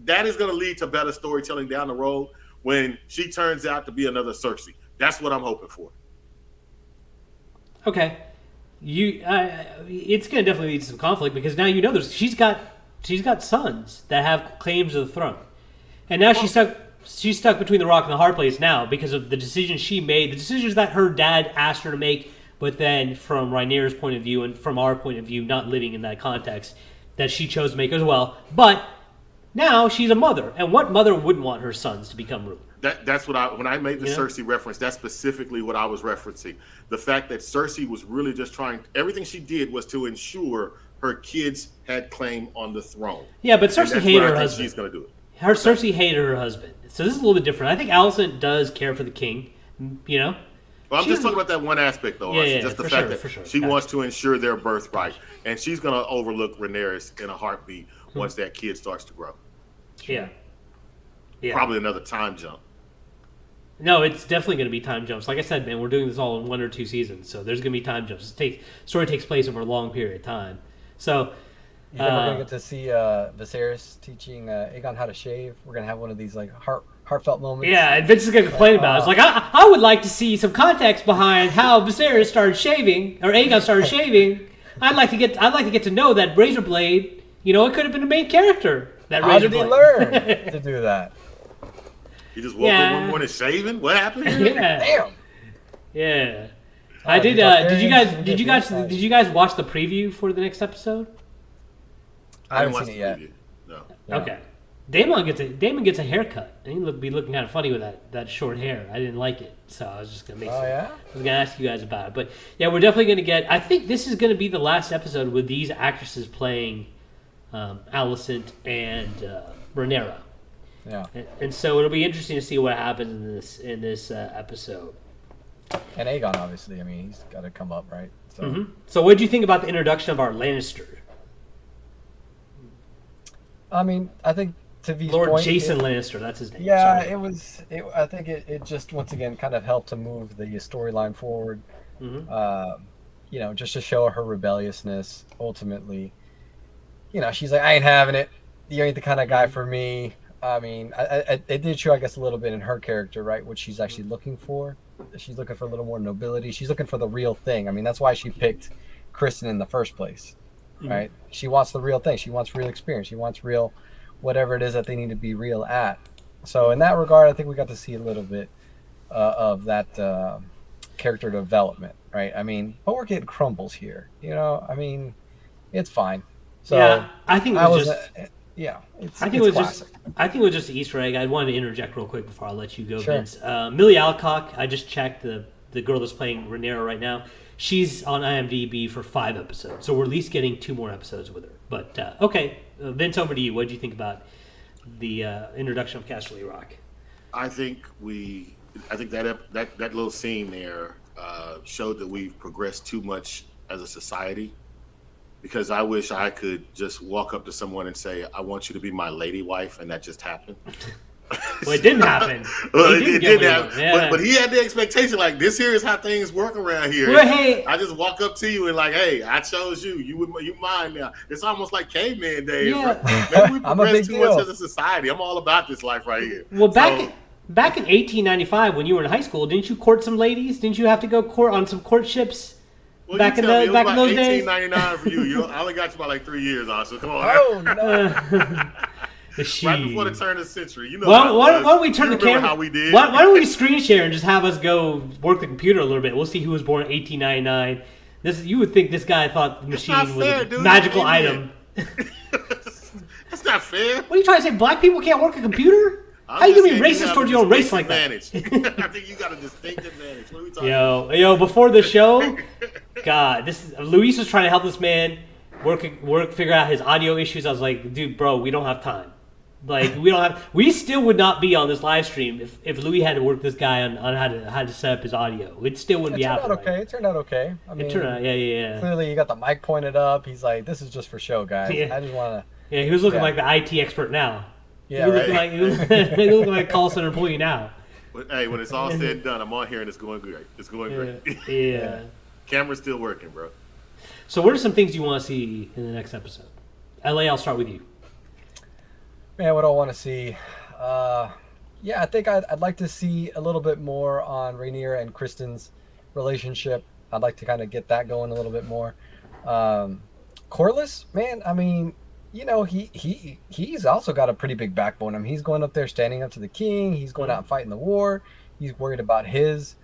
that is going to lead to better storytelling down the road when she turns out to be another Cersei. That's what I'm hoping for. Okay, it's going to definitely lead to some conflict because now she's got sons that have claims to the throne, and now she's stuck between the rock and the hard place now because of the decisions she made, the decisions that her dad asked her to make, but then from Rhaenyra's point of view and from our point of view, not living in that context, that she chose to make as well, but. Now she's a mother, and what mother wouldn't want her sons to become ruler? That's what when I made the Cersei reference, that's specifically what I was referencing. The fact that Cersei was really just everything she did was to ensure her kids had claim on the throne. Yeah, but Cersei hated her husband. She's going to do it. Cersei hated her husband. So this is a little bit different. I think Alicent does care for the king, Well, I'm just talking about that one aspect, though. Just the fact that she wants to ensure their birthright, and she's going to overlook Rhaenyra in a heartbeat once that kid starts to grow. Yeah. Probably another time jump. No, it's definitely going to be time jumps. Like I said, man, we're doing this all in 1 or 2 seasons, so there's going to be time jumps. Story takes place over a long period of time. So, you think we're going to get to see Viserys teaching Aegon how to shave? We're going to have one of these like heartfelt moments. Yeah, and Vince is going to complain about it. It's like, I would like to see some context behind how Viserys started shaving, or Aegon started shaving. I'd like to get to know that razor blade. It could have been a main character. How did he learn to do that? He just woke up one morning shaving. What happened? Yeah. Damn. Yeah. I did. Did you guys watch the preview for the next episode? I haven't seen it yet. No. Okay. Damon gets a haircut, and he'll be looking kind of funny with that short hair. I didn't like it, so I was just gonna I was gonna ask you guys about it, but yeah, we're definitely gonna get. I think this is gonna be the last episode with these actresses playing Alicent and Rhaenyra. Yeah. And so it'll be interesting to see what happens in this episode. And Aegon, obviously. I mean, he's got to come up, right? So, So what did you think about the introduction of our Lannister? I mean, I think to V's Lord point, Jason Lannister, that's his name. Yeah, Sorry. I think it just, once again, kind of helped to move the storyline forward. Just to show her rebelliousness, ultimately. She's like, I ain't having it. You ain't the kind of guy for me. I mean, it did show, I guess, a little bit in her character, right? What she's actually looking for. She's looking for a little more nobility. She's looking for the real thing. I mean, that's why she picked Kristen in the first place, right? She wants the real thing. She wants real experience. She wants real, whatever it is that they need to be real at. So in that regard, I think we got to see a little bit of that character development, right? I mean, but we're getting crumbles here. I mean, it's fine. So yeah, I think it was just. yeah, it's I think it was classic. I think it was just an Easter egg. I wanted to interject real quick before I let you go, Sure. Vince. Millie Alcock, I just checked the girl that's playing Rhaenyra right now. She's on IMDb for 5 episodes, so we're at least getting 2 more episodes with her. But okay, Vince, over to you. What did you think about the introduction of Casterly Rock? I think that little scene there showed that we've progressed too much as a society. Because I wish I could just walk up to someone and say, "I want you to be my lady wife," and that just happened. Well, it didn't happen. Well, it didn't happen. Yeah. But he had the expectation, like, this here is how things work around here. Well, hey, I just walk up to you and like, "Hey, I chose you. You mine now." It's almost like caveman days. Yeah. Maybe we progressed too much as a society. I'm all about this life right here. Well, back in 1895, when you were in high school, didn't you court some ladies? Didn't you have to go court on some courtships? Well, back in those days, 1899 for you. I only got you about like 3 years on, so come on. Oh no! Right before the turn of the century, you know. Well, why don't we turn the camera? How we did? Why don't we screen share and just have us go work the computer a little bit? We'll see who was born in 1899. You would think this guy thought the machine was a magical item. That's not fair. What are you trying to say? Black people can't work a computer? How are you gonna be racist towards your own race like that? I think you got a distinct advantage. What are we talking about? Yo, before the show, God, Luis was trying to help this man figure out his audio issues. I was like, dude, bro, we don't have time. Like, we still would not be on this live stream if Louis had to work this guy on how to set up his audio. It still wouldn't be happening. It turned out okay. I mean, it turned out, yeah. Clearly, you got the mic pointed up. He's like, "This is just for show, guys. Yeah. I just want to." Yeah, he was looking like the IT expert now. Yeah, he looking like a call center employee now. But, hey, when it's all said and done, I'm on here and it's going great. It's going great. Yeah. Camera's still working, bro. So, what are some things you want to see in the next episode? LA, I'll start with you. Man, what do I want to see? I think I'd like to see a little bit more on Rhaenyra and Kristen's relationship. I'd like to kind of get that going a little bit more. Corlys, man, I mean, you know, he's also got a pretty big backbone. I mean, he's going up there standing up to the king. He's going out and fighting the war. He's worried about his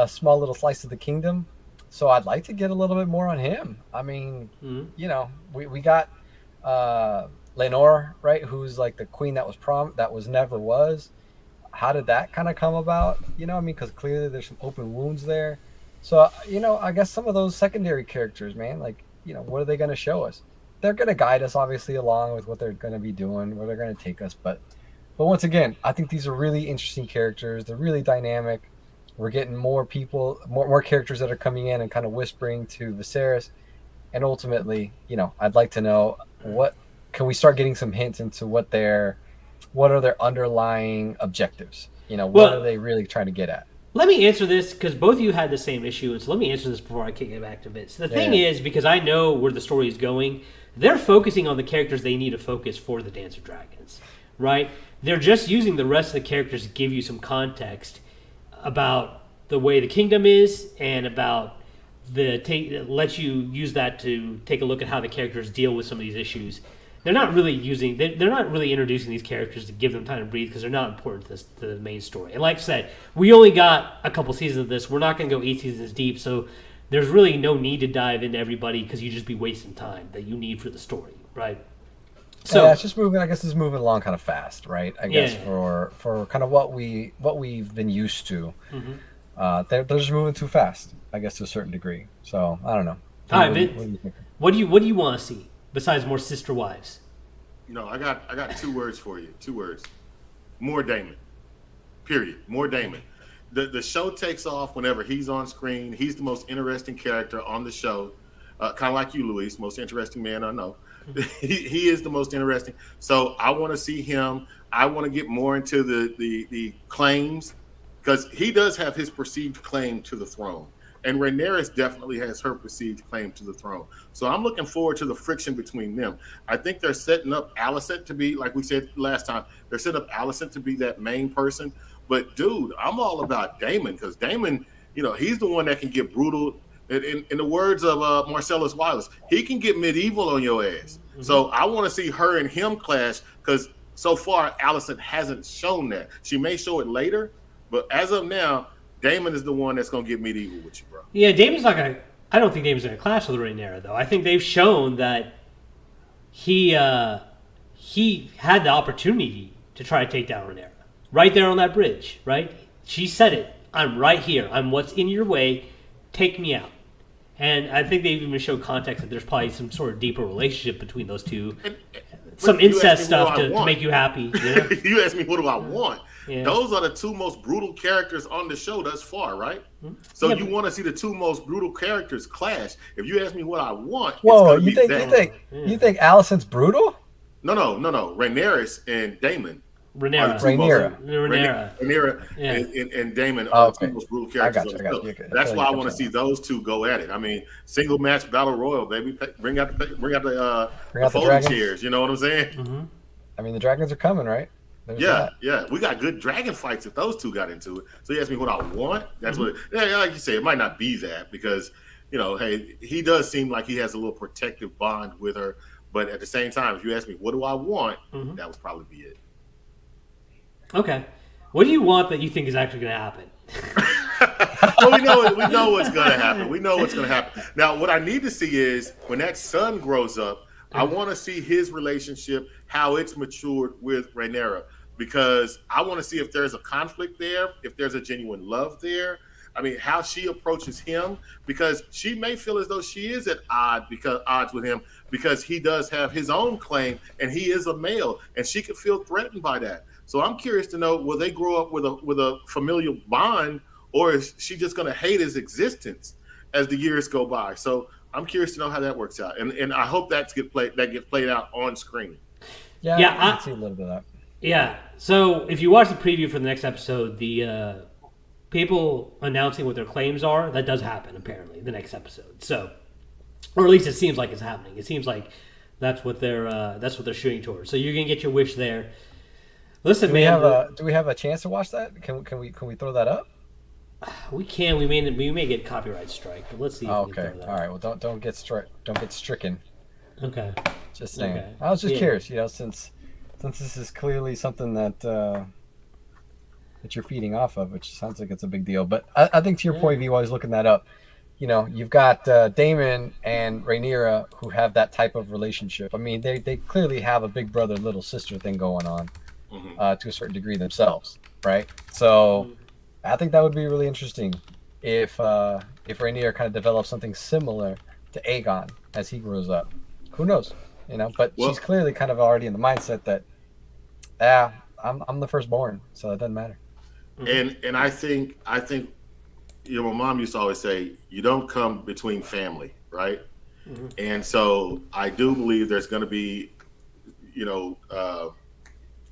small little slice of the kingdom. So I'd like to get a little bit more on him. I mean, you know, we got Lenore, right? Who's like the queen that was never was. How did that kind of come about? You know, I mean, because clearly there's some open wounds there. So, you know, I guess some of those secondary characters, man, like, you know, what are they going to show us? They're going to guide us, obviously, along with what they're going to be doing, where they're going to take us. But once again, I think these are really interesting characters. They're really dynamic. We're getting more people, more characters that are coming in and kind of whispering to Viserys. And ultimately, you know, I'd like to know can we start getting some hints into what are their underlying objectives? You know, what are they really trying to get at? Let me answer this because both of you had the same issue, and so let me answer this before I kick it back to Vince. The thing is, because I know where the story is going, they're focusing on the characters they need to focus for the Dance of Dragons, right? They're just using the rest of the characters to give you some context about the way the kingdom is and about let you use that to take a look at how the characters deal with some of these issues. They're not really introducing these characters to give them time to breathe because they're not important to the main story. And like I said, we only got a couple seasons of this. We're not going to go 8 seasons deep, so there's really no need to dive into everybody because you'd just be wasting time that you need for the story, right? So it's just moving. I guess it's moving along kind of fast, right? I guess for kind of what we've been used to. Mm-hmm. They're just moving too fast, I guess, to a certain degree. So I don't know. All right, Vince, what do you want to see besides more sister wives? No, I got 2 words for you. 2 words. More Daemon. Period. More Daemon. The show takes off whenever he's on screen. He's the most interesting character on the show. Kind of like you, Luis, most interesting man I know. He is the most interesting. So I want to see him. I want to get more into the claims because he does have his perceived claim to the throne. And Rhaenyra definitely has her perceived claim to the throne. So I'm looking forward to the friction between them. I think they're setting up Alicent to be, like we said last time, they're setting up Alicent to be that main person. But, dude, I'm all about Daemon because Daemon, you know, he's the one that can get brutal. In the words of Marcellus Wallace, he can get medieval on your ass. Mm-hmm. So I want to see her and him clash because so far Alicent hasn't shown that. She may show it later, but as of now, Daemon is the one that's going to get medieval with you, bro. Yeah, Daemon's not going to... I don't think Daemon's going to clash with Rhaenyra, though. I think they've shown that he had the opportunity to try to take down Rhaenyra right there on that bridge. Right, she said it. I'm right here. I'm what's in your way. Take me out. And I think they even showed context that there's probably some sort of deeper relationship between those two. Some incest stuff to make you happy. You know? You asked me, what do I want? Yeah. Those are the two most brutal characters on the show thus far, right? So Yeah, you want to see the two most brutal characters clash. If you ask me what I want, Whoa, it's you gonna think be you think Allison's brutal? No. Rhaenyra and Damon. Rhaenyra. Yeah. And Damon Oh, are the two most brutal characters on the show. That's why I want to see those two go at it. I mean, single match battle royal, baby. Bring out the folding chairs. You know what I'm saying? Mm-hmm. I mean, the dragons are coming, right? Yeah. We got good dragon fights if those two got into it. So you ask me what I want. That's what. Yeah, like you say, it might not be that because hey, he does seem like he has a little protective bond with her. But at the same time, if you ask me what do I want, that would probably be it. Okay. What do you want that you think is actually going to happen? Well, we know what's going to happen. We know what's going to happen. Now, what I need to see is when that son grows up, I want to see his relationship, how it's matured with Rhaenyra, because I want to see if there's a conflict there, if there's a genuine love there. I mean, how she approaches him, because she may feel as though she is at odds with him because he does have his own claim and he is a male, and she could feel threatened by that. So I'm curious to know, will they grow up with a familial bond, or is she just going to hate his existence as the years go by? So I'm curious to know how that works out, and I hope that gets played out on screen. Yeah, I can see a little bit of that. Yeah. So if you watch the preview for the next episode, the people announcing what their claims are, that does happen apparently the next episode. So, or at least it seems like it's happening. It seems like that's what they're shooting towards. So you're gonna get your wish there. Listen, do we have a chance to watch that? Can we throw that up? We can. We may get copyright strike, but let's see. If we can Okay. throw that All up. right. Well, don't get stricken. Okay. Just saying. Okay. I was just curious, since this is clearly something that you're feeding off of, which sounds like it's a big deal. But I think to your point, V, while I was looking that up, you've got Damon and Rhaenyra who have that type of relationship. I mean, they clearly have a big brother, little sister thing going on to a certain degree themselves, right? So I think that would be really interesting if Rhaenyra kind of develops something similar to Aegon as he grows up. Who knows? But she's clearly kind of already in the mindset that, I'm the firstborn, so it doesn't matter. And I think my mom used to always say, you don't come between family, right? And so I do believe there's going to be,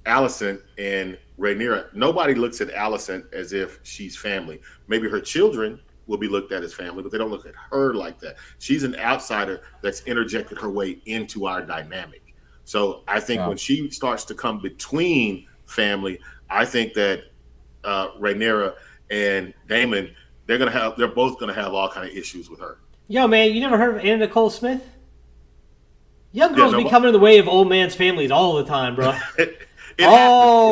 Alicent and Rhaenyra. Nobody looks at Alicent as if she's family. Maybe her children will be looked at as family, but they don't look at her like that. She's an outsider that's interjected her way into our dynamic. So I think when she starts to come between family, I think that Rhaenyra and Damon, they're both gonna have all kind of issues with her. Yo, man, you never heard of Anna Nicole Smith? Young girls be coming in the way of old man's families all the time, bro. It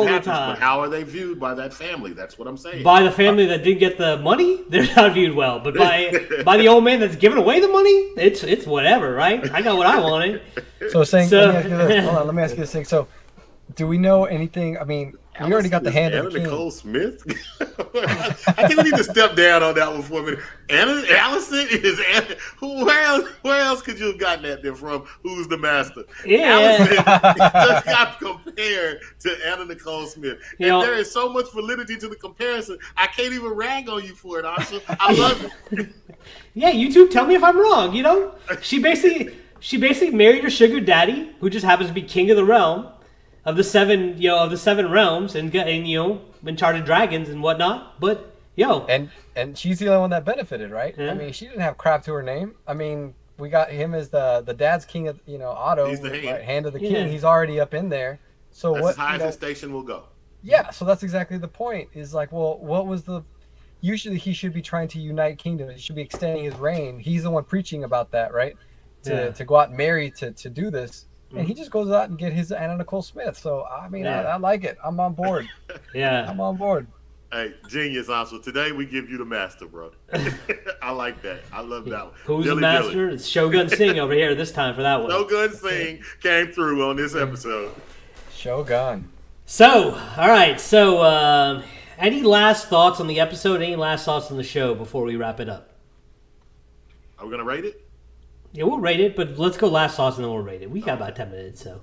happens, but how are they viewed by that family? That's what I'm saying. By the family that didn't get the money, they're not viewed well. But by the old man that's giving away the money, it's whatever, right? I got what I wanted. Let me ask you this. Hold on, let me ask you this thing. So, do we know anything? I mean, we already got the hand of the king. Anna Nicole Smith? I think we need to step down on that one for a minute. Alicent is Anna. Where else could you have gotten that there from? Who's the master? Yeah. Alicent just got compared to Anna Nicole Smith. And there is so much validity to the comparison. I can't even rag on you for it, Asha. I love it. Yeah, you two tell me if I'm wrong, She basically married her sugar daddy, who just happens to be king of the realm. Of the seven realms, and in charge of dragons and whatnot, but and she's the only one that benefited, right? Yeah. I mean, she didn't have crap to her name. I mean, we got him as the dad's king of Otto, he's the hand of the king. He's already up in there. So that's what? As high as his station will go. Yeah, so that's exactly the point. Is like, well, what was the? Usually, he should be trying to unite kingdoms. He should be extending his reign. He's the one preaching about that, right? To go out and marry to do this. And he just goes out and get his Anna Nicole Smith. So, I mean, I like it. I'm on board. Yeah. I'm on board. Hey, genius, also. Today we give you the master, bro. I like that. I love that one. Who's Dilly the master? It's Shogun Singh over here this time for that one. Shogun Singh came through on this episode. Shogun. So, all right. So, any last thoughts on the episode? Any last thoughts on the show before we wrap it up? Are we going to rate it? Yeah, we'll rate it, but let's go last thoughts and then we'll rate it. We got about 10 minutes, so.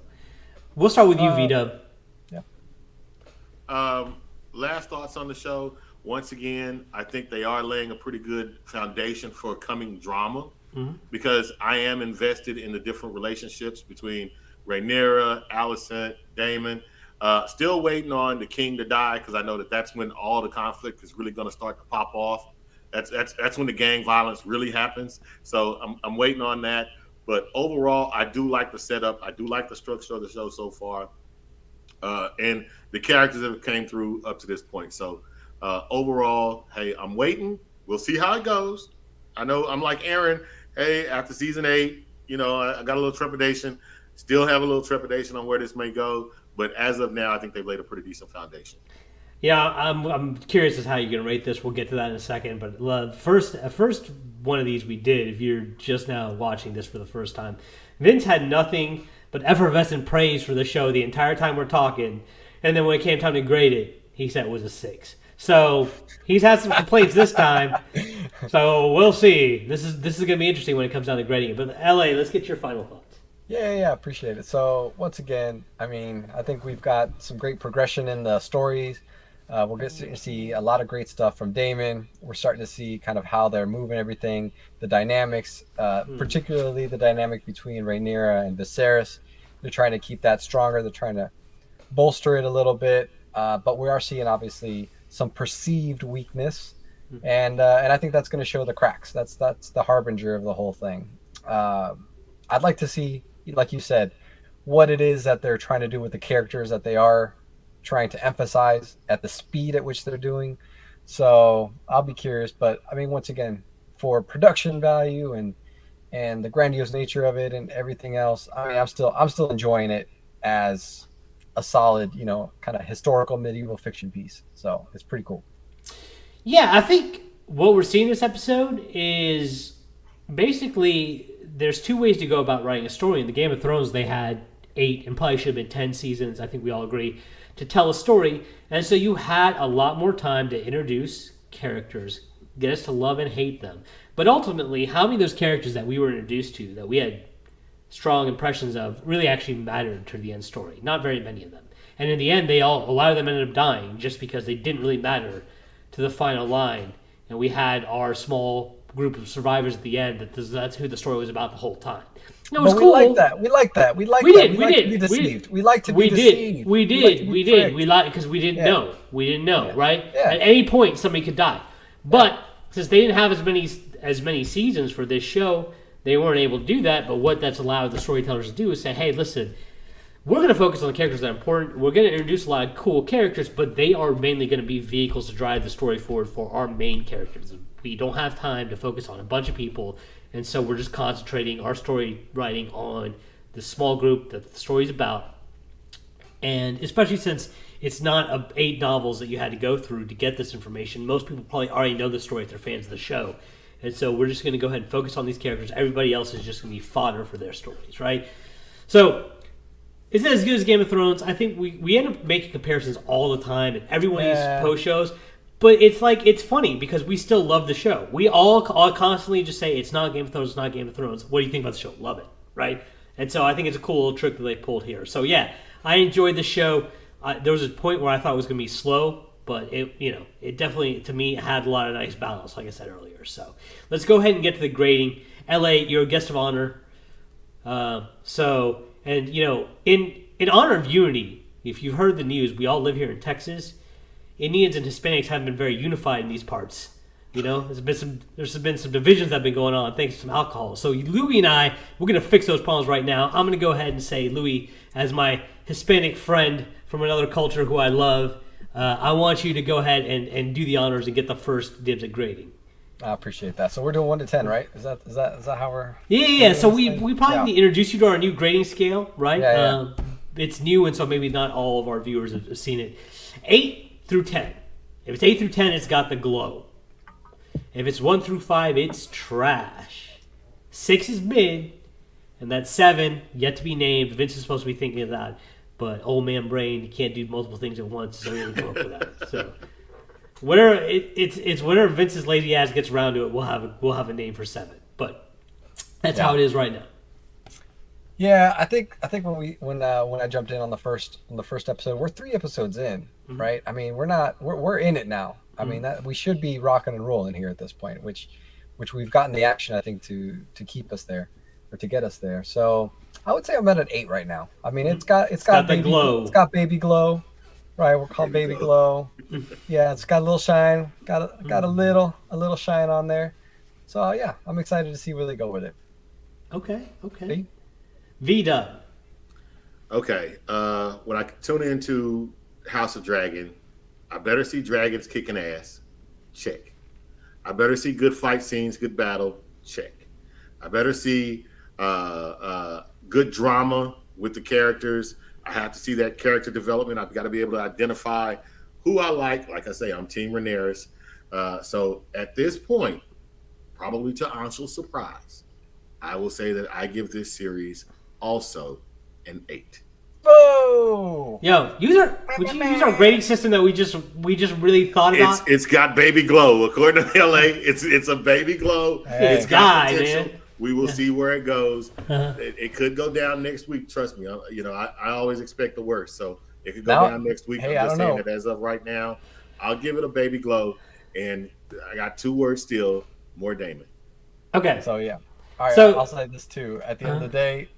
We'll start with you, V-Dub. Yeah. Last thoughts on the show. Once again, I think they are laying a pretty good foundation for coming drama because I am invested in the different relationships between Rhaenyra, Alicent, Daemon. Still waiting on the king to die because I know that's when all the conflict is really going to start to pop off. That's when the gang violence really happens. So I'm waiting on that. But overall, I do like the setup. I do like the structure of the show so far. And the characters that came through up to this point. So overall, hey, I'm waiting. We'll see how it goes. I know I'm like Aaron. Hey, after season 8, I got a little trepidation. Still have a little trepidation on where this may go. But as of now, I think they've laid a pretty decent foundation. Yeah, I'm curious as how you're going to rate this. We'll get to that in a second. But first one of these we did, if you're just now watching this for the first time, Vince had nothing but effervescent praise for the show the entire time we're talking. And then when it came time to grade it, he said it was a 6. So he's had some complaints this time. So we'll see. This is going to be interesting when it comes down to grading it. But LA, let's get your final thoughts. Yeah, appreciate it. So once again, I mean, I think we've got some great progression in the stories. We'll get to see a lot of great stuff from Daemon. We're starting to see kind of how they're moving everything, the dynamics, particularly the dynamic between Rhaenyra and Viserys. They're trying to keep that stronger. They're trying to bolster it a little bit, but we are seeing obviously some perceived weakness, and I think that's going to show the cracks. That's the harbinger of the whole thing. I'd like to see, like you said, what it is that they're trying to do with the characters that they are trying to emphasize at the speed at which they're doing. So I'll be curious, but I mean, once again, for production value and the grandiose nature of it and everything else, I mean, I'm still enjoying it as a solid, kind of historical medieval fiction piece. So it's pretty cool. Yeah, I think what we're seeing this episode is basically there's 2 ways to go about writing a story. In the Game of Thrones, they had 8 and probably should have been 10 seasons. I think we all agree to tell a story. And so you had a lot more time to introduce characters, get us to love and hate them. But ultimately, how many of those characters that we were introduced to, that we had strong impressions of, really actually mattered to the end story? Not very many of them. And in the end, a lot of them ended up dying just because they didn't really matter to the final line. And we had our small group of survivors at the end. That's who the story was about the whole time. It was cool. We like that. We like to be deceived. We like to be deceived. We did. We liked because we didn't know. We didn't know, right? Yeah. At any point, somebody could die. But since they didn't have as many seasons for this show, they weren't able to do that. But what that's allowed the storytellers to do is say, hey, listen, we're going to focus on the characters that are important. We're going to introduce a lot of cool characters, but they are mainly going to be vehicles to drive the story forward for our main characters. We don't have time to focus on a bunch of people, and so we're just concentrating our story writing on the small group that the story's about. And especially since it's not 8 novels that you had to go through to get this information, most people probably already know the story if they're fans of the show. And so we're just going to go ahead and focus on these characters. Everybody else is just going to be fodder for their stories, right? So is it as good as Game of Thrones? I think we end up making comparisons all the time in every one of these post shows. But it's funny because we still love the show. We all constantly just say it's not Game of Thrones, it's not Game of Thrones. What do you think about the show? Love it, right? And so I think it's a cool little trick that they pulled here. So yeah, I enjoyed the show. There was a point where I thought it was going to be slow, but it definitely, to me, had a lot of nice balance, like I said earlier. So let's go ahead and get to the grading. LA, you're a guest of honor. In honor of unity, if you've heard the news, we all live here in Texas. Indians and Hispanics haven't been very unified in these parts. There's been some divisions that have been going on thanks to some alcohol. So Louis and I, we're going to fix those problems right now. I'm going to go ahead and say, Louis, as my Hispanic friend from another culture who I love, I want you to go ahead and do the honors and get the first dibs at grading. I appreciate that. So we're doing 1 to 10, right? Is that how we're? Yeah. So we probably need to introduce you to our new grading scale, right? Yeah. It's new, and so maybe not all of our viewers have seen it. 8 through 10. If it's 8 through 10, it's got the glow. If it's 1 through 5, it's trash. 6 is mid, and that 7, yet to be named. Vince is supposed to be thinking of that, but old man brain, you can't do multiple things at once, so he didn't come up with that. So, whatever it's whenever Vince's lazy ass gets around to it, we'll have a name for 7. But that's how it is right now. Yeah, I think when I jumped in on the first episode, we're 3 episodes in, right? I mean, we're in it now. I mean, that we should be rocking and rolling here at this point, which we've gotten the action, I think, to keep us there or to get us there. So I would say I'm at an 8 right now. I mean, it's got the glow. It's got baby glow, right? We're called baby glow. Yeah, it's got a little shine. Got a little shine on there. So yeah, I'm excited to see where they go with it. Okay. V-Dub. Okay. When I tune into House of Dragon, I better see dragons kicking ass. Check. I better see good fight scenes, good battle. Check. I better see good drama with the characters. I have to see that character development. I've got to be able to identify who I like. Like I say, I'm Team Rhaenyra. So at this point, probably to Anshel's surprise, I will say that I give this series also an 8. Whoa! Yo, would you use our grading system that we just really thought about? It's got baby glow. According to LA, it's a baby glow. Hey, it's got potential. Man. We will see where it goes. It could go down next week. Trust me. I always expect the worst, so it could go down next week. Hey, I'm just saying that as of right now, I'll give it a baby glow, and I got 2 words still. More Damon. Okay. So yeah. All right. So, I'll say this too. At the end of the day,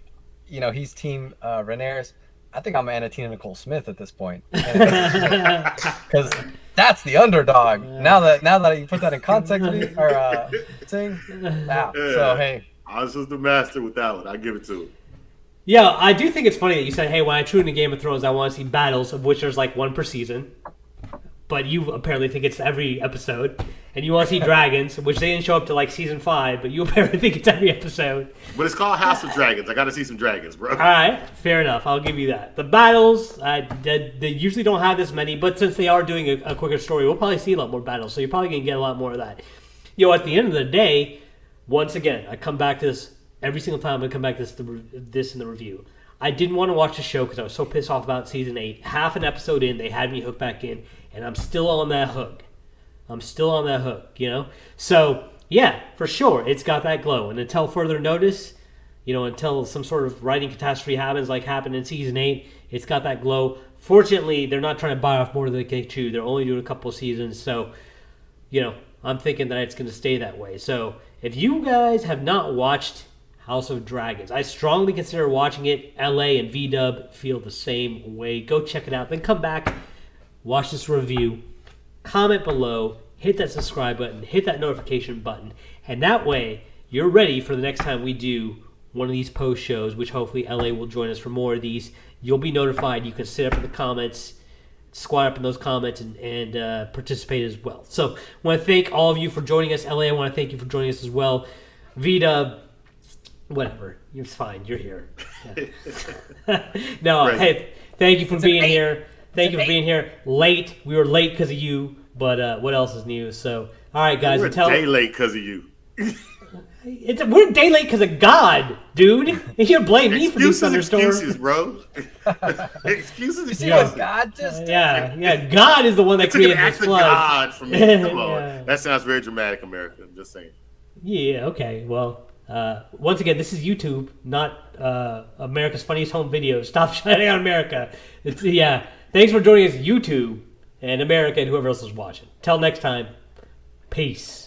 he's Team Rhaenyra. I think I'm Anatina Nicole Smith at this point, because that's the underdog. Yeah. Now that you put that in context, or thing, wow. Yeah. So hey, I was just the master with that one. I give it to him. Yeah, I do think it's funny that you said, "Hey, when I tune into Game of Thrones, I want to see battles, of which there's like 1 per season." But you apparently think it's every episode, and you want to see dragons, which they didn't show up to like season 5, but you apparently think it's every episode. But it's called House of Dragons. I got to see some dragons, bro. All right, fair enough. I'll give you that. The battles, they usually don't have this many, but since they are doing a quicker story, we'll probably see a lot more battles. So you're probably gonna get a lot more of that. At the end of the day, once again, I come back to this every single time. I come back to this in the review. I didn't want to watch the show because I was so pissed off about season 8. Half an episode in, they had me hooked back in. And I'm still on that hook. So, yeah, for sure, it's got that glow. And until further notice, until some sort of writing catastrophe happens like happened in Season 8, it's got that glow. Fortunately, they're not trying to bite off more than they can chew. They're only doing a couple of seasons. So, I'm thinking that it's going to stay that way. So, if you guys have not watched House of Dragons, I strongly consider watching it. LA and V-Dub feel the same way. Go check it out. Then come back. Watch this review, comment below, hit that subscribe button, hit that notification button, and that way you're ready for the next time we do one of these post shows, which hopefully LA will join us for more of these. You'll be notified. You can sit up in the comments, squat up in those comments, and participate as well. So I want to thank all of you for joining us. LA, I want to thank you for joining us as well. Vita, whatever. It's fine. You're here. Yeah. No, right. Hey, thank you for being here. Thank you for being here. Late. We were late because of you, but what else is new? So, all right, guys. We're a day late because of you. We're a day late because of God, dude. You can't blame me for these thunderstorms. Excuses, bro. Excuses. God just yeah. God is the one that created this flood. God for me. Come on. Yeah. That sounds very dramatic, America. I'm just saying. Yeah. Okay. Well. Once again, this is YouTube, not America's Funniest Home Videos. Stop shining on America. Thanks for joining us, YouTube and America and whoever else is watching. Till next time, peace.